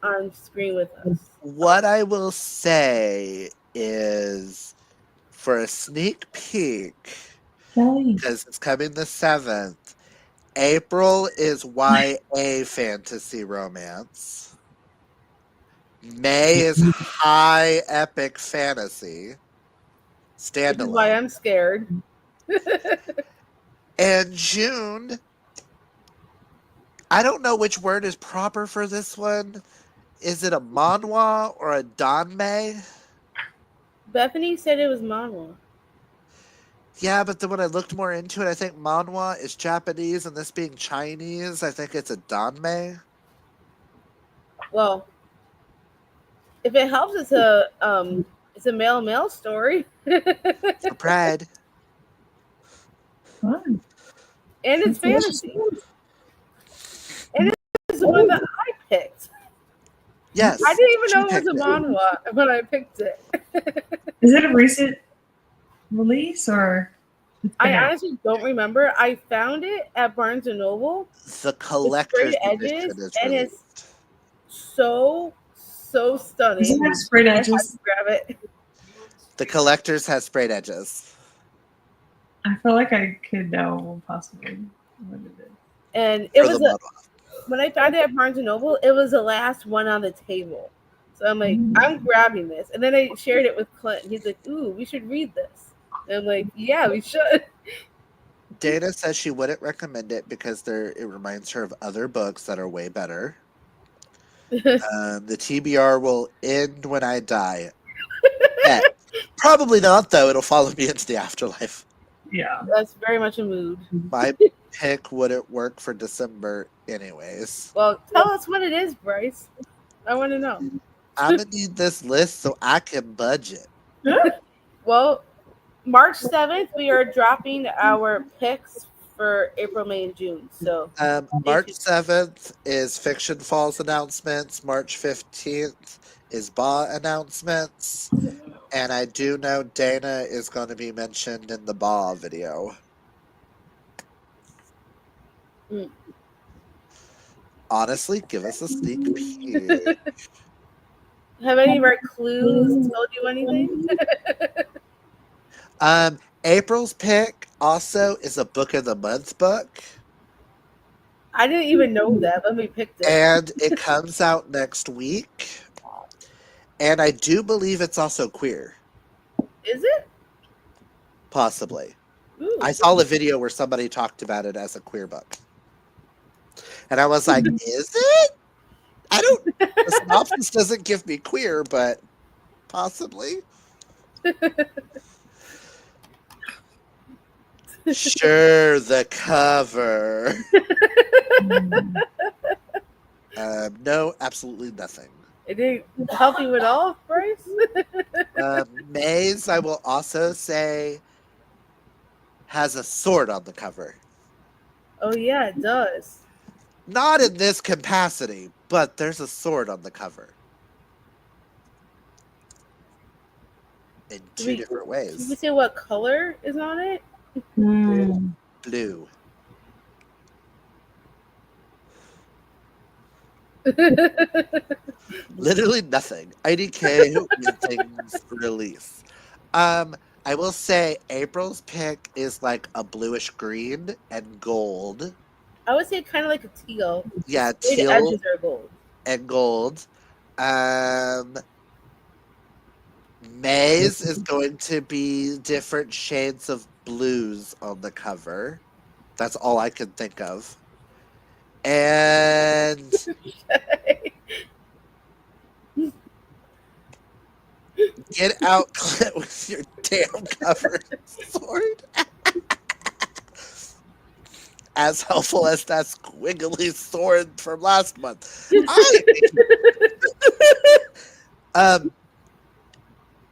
on screen with us. What I will say is, for a sneak peek, because it's coming the 7th, April is YA fantasy romance. May is high epic fantasy. Which is why Standalone. I'm scared. And June, I don't know which word is proper for this one. Is it a manhwa or a danmei? Bethany said it was manhwa. Yeah, but then when I looked more into it, I think manhwa is Japanese, and this being Chinese, I think it's a danmei. Well, if it helps, it's a male story. For pride. Fun. And it's fantasy. And it's the one that I picked. Yes. I didn't even know it was a manhwa when I picked it. Is it a recent release or? I honestly don't remember. I found it at Barnes and Noble. The collector's edition is and released. it's so stunning. Does it have sprayed edges? I have to grab it. The collector's has sprayed edges. I feel like I could know possibly what it is. And it was when I found it at Barnes and Noble, it was the last one on the table. So I'm like, I'm grabbing this. And then I shared it with Clint. He's like, ooh, we should read this. And I'm like, yeah, we should. Dana says she wouldn't recommend it because it reminds her of other books that are way better. The TBR will end when I die. Probably not, though. It'll follow me into the afterlife. Yeah. That's very much a mood. My pick wouldn't work for December anyways. Well, tell us what it is, Bryce. I want to know. I'm going to need this list so I can budget. Well, March 7th, we are dropping our picks for April, May, and June. So March 7th is Fiction Falls announcements. March 15th is Ba announcements. And I do know Dana is going to be mentioned in the Ba video. Honestly, give us a sneak peek. Have any of our clues told you anything? April's pick also is a Book of the Month book. I didn't even know that. Let me pick it. And it comes out next week. And I do believe it's also queer. Is it? Possibly. Ooh. I saw a video where somebody talked about it as a queer book. And I was like, is it? The synopsis doesn't give me queer, but possibly. Sure, the cover. No, absolutely nothing. It didn't help you at all, Bryce? Maze, I will also say, has a sword on the cover. Oh, yeah, it does. Not in this capacity, but there's a sword on the cover. In two different Did we ways. say what color is on it? Blue. Literally nothing. IDK when things release. I will say April's pick is like a bluish green and gold. I would say kind of like a teal. Yeah, The straight teal edges are gold. and gold. May's is going to be different shades of blues on the cover. That's all I can think of. And get out Clint with your damn cover sword. As helpful as that squiggly sword from last month.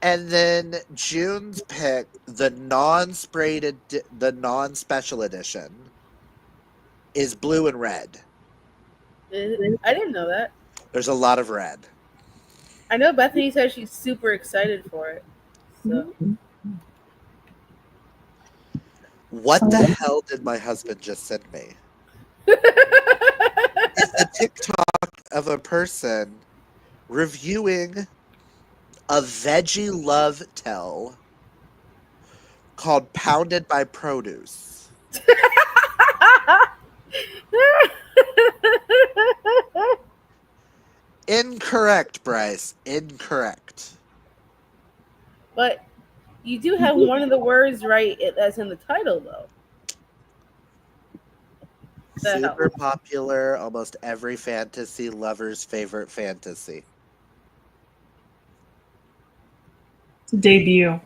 And then June's pick, the the non-special edition, is blue and red. I didn't know that. There's a lot of red. I know Bethany said she's super excited for it. So. What the hell did my husband just send me? It's a TikTok of a person reviewing a veggie love tell called Pounded by Produce. Incorrect, Bryce. Incorrect. But you do have one of the words right that's in the title, though. Super popular, almost every fantasy lover's favorite fantasy. It's a debut.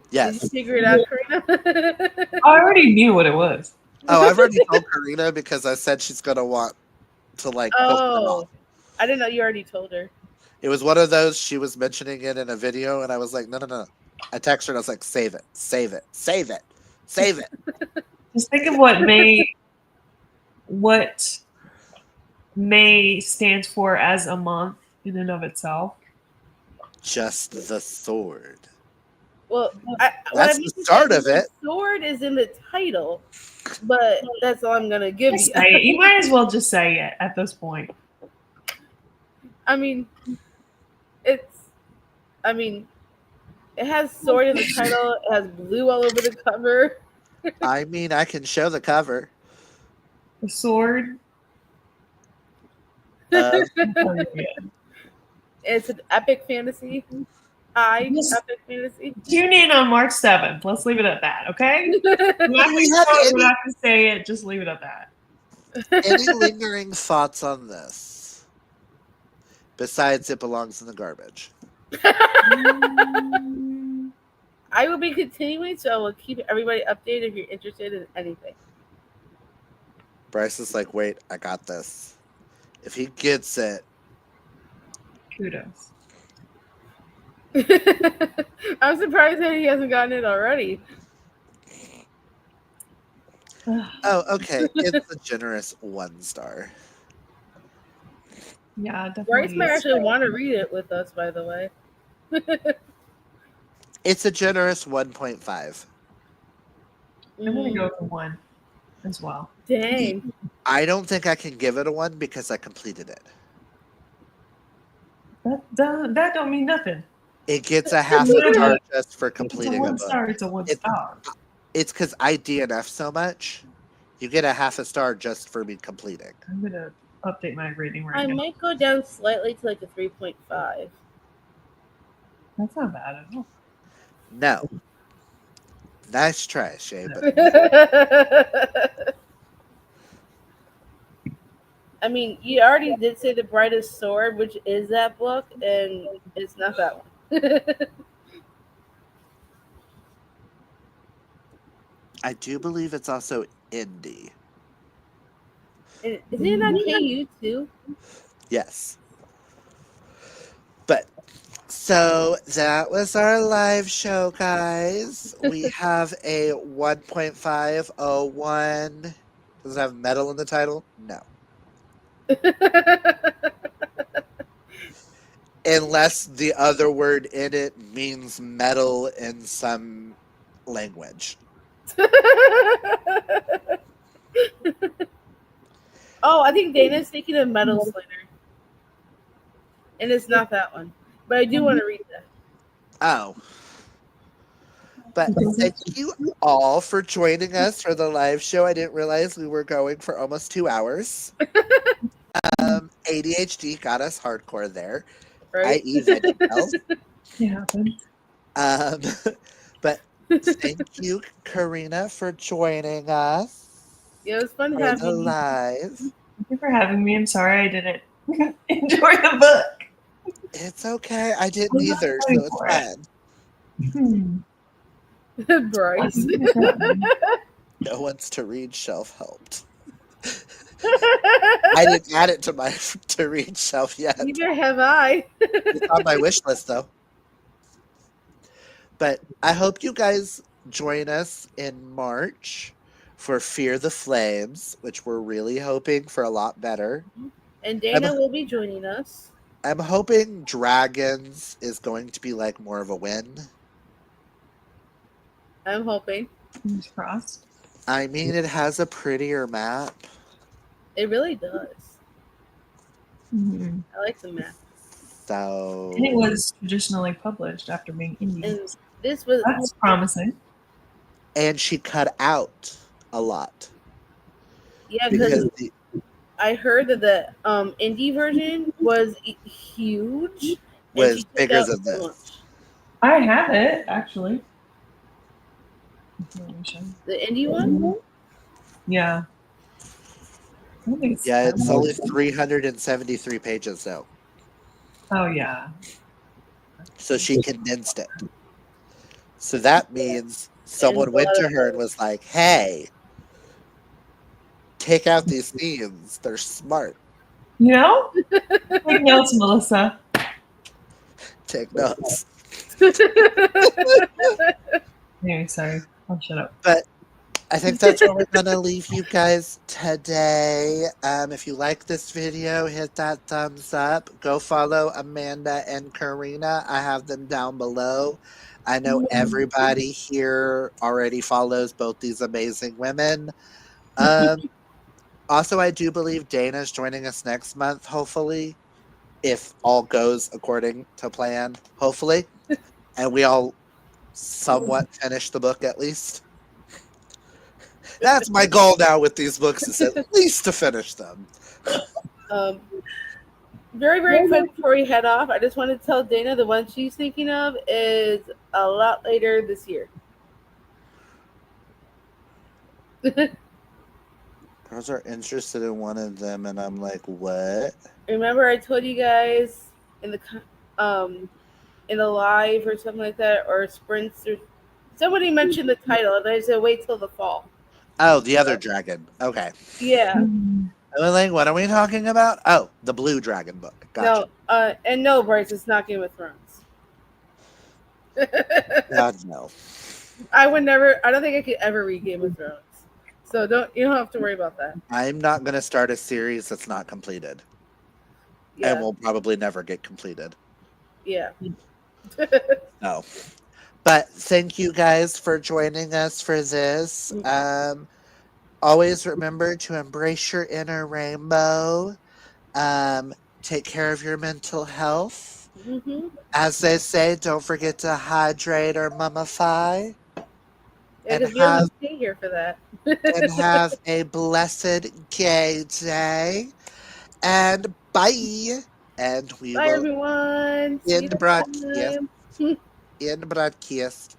Yes. Did you figure it out, Karina? I already knew what it was. Oh, I've already told Karina because I said she's gonna want to like. Oh, I didn't know you already told her. It was one of those she was mentioning it in a video, and I was like, no. I texted her and I was like, save it, save it, save it, save it. Just think of what May stands for as a month in and of itself. Just the sword. Well, that's the start of it. Sword is in the title, but that's all I'm gonna give Just you. say it. You might as well just say it at this point. I mean, it has sword in the title. It has blue all over the cover. I mean, I can show the cover. The sword. It's an epic fantasy. Epic fantasy. Tune in on March 7th. Let's leave it at that, okay? We're not going to say it. Just leave it at that. Any lingering thoughts on this? Besides, it belongs in the garbage. I will be continuing, so I will keep everybody updated if you're interested in anything. Bryce is like, wait, I got this. If he gets it, kudos. I'm surprised that he hasn't gotten it already. Oh, okay. It's a generous 1 star. Yeah, definitely. Bryce might actually want to read it with us, by the way. It's a generous 1.5. I'm going to go for 1 as well. Dang. I don't think I can give it a 1 because I completed it. That don't mean nothing. It gets a half a star just for completing a book. star. It's a 1 star. It's because I DNF so much. You get a half a star just for me completing. I'm going to update my rating right I now. might go down slightly to like a 3.5. That's not bad at all. No. Nice try, Shay. But I mean, you already did say The Brightest Sword, which is that book, and it's not that one. I do believe it's also indie. Is it on KU too? Yes. But so that was our live show, guys. We have a 1.501. Does it have metal in the title? No. Unless the other word in it means metal in some language. Oh, I think Dana's thinking of Metal Slayer. And it's not that one. But I do want to read that. Oh. But thank you all for joining us for the live show. I didn't realize we were going for almost 2 hours. ADHD got us hardcore there. Right? I.e. veggie bells. It happens. But thank you, Karina, for joining us Yeah, it was fun for the having you. live. Thank you for having me. I'm sorry I didn't enjoy the book. It's okay. I didn't I'm not either, ready so it's for it. fun. Bryce. No one's to read shelf helped. I didn't add it to my to read shelf yet. Neither have I. It's on my wish list though. But I hope you guys join us in March for Fear the Flames, which we're really hoping for a lot better. And Dana will be joining us. I'm hoping Dragons is going to be like more of a win. I'm hoping. Fingers crossed. I mean, it has a prettier map. It really does. Mm-hmm. I like the map. So. And it was traditionally published after being indie. And this was That's promising. And she cut out a lot. Yeah, because I heard that the indie version was huge. Was bigger than this. Much. I have it, actually. The indie one? Yeah. I don't think it's only 373 pages though. Oh yeah. So she condensed it. So that means someone went to her and was like, "Hey, take out these scenes. They're smart." You know? Take notes, Melissa. Take notes. Anyway, sorry. I'll shut up. But I think that's where we're going to leave you guys today. If you like this video, hit that thumbs up. Go follow Amanda and Karina. I have them down below. I know everybody here already follows both these amazing women. Also, I do believe Dana's joining us next month, hopefully, if all goes according to plan, hopefully. And we all somewhat finish the book at least. That's my goal now with these books, is at least to finish them. Very, very quick before we head off, I just want to tell Dana the one she's thinking of is a lot later this year. Girls are interested in one of them, and I'm like, what? Remember, I told you guys in the live or something like that, or sprints, or somebody mentioned the title, and I said wait till the fall. Oh, the other dragon. Okay. Yeah. I'm like, what are we talking about? Oh, the Blue Dragon book. Gotcha. No, and no, Bryce, it's not Game of Thrones. God, no. I would never. I don't think I could ever read Game of Thrones. So you don't have to worry about that. I'm not going to start a series that's not completed. Yeah. And will probably never get completed. Yeah. No. But thank you guys for joining us for this. Always remember to embrace your inner rainbow. Take care of your mental health. Mm-hmm. As they say, don't forget to hydrate or mummify. Yeah, and we have to stay here for that. and have a blessed gay day. And bye. And we Bye, will everyone. end the broadcast. End the broadcast.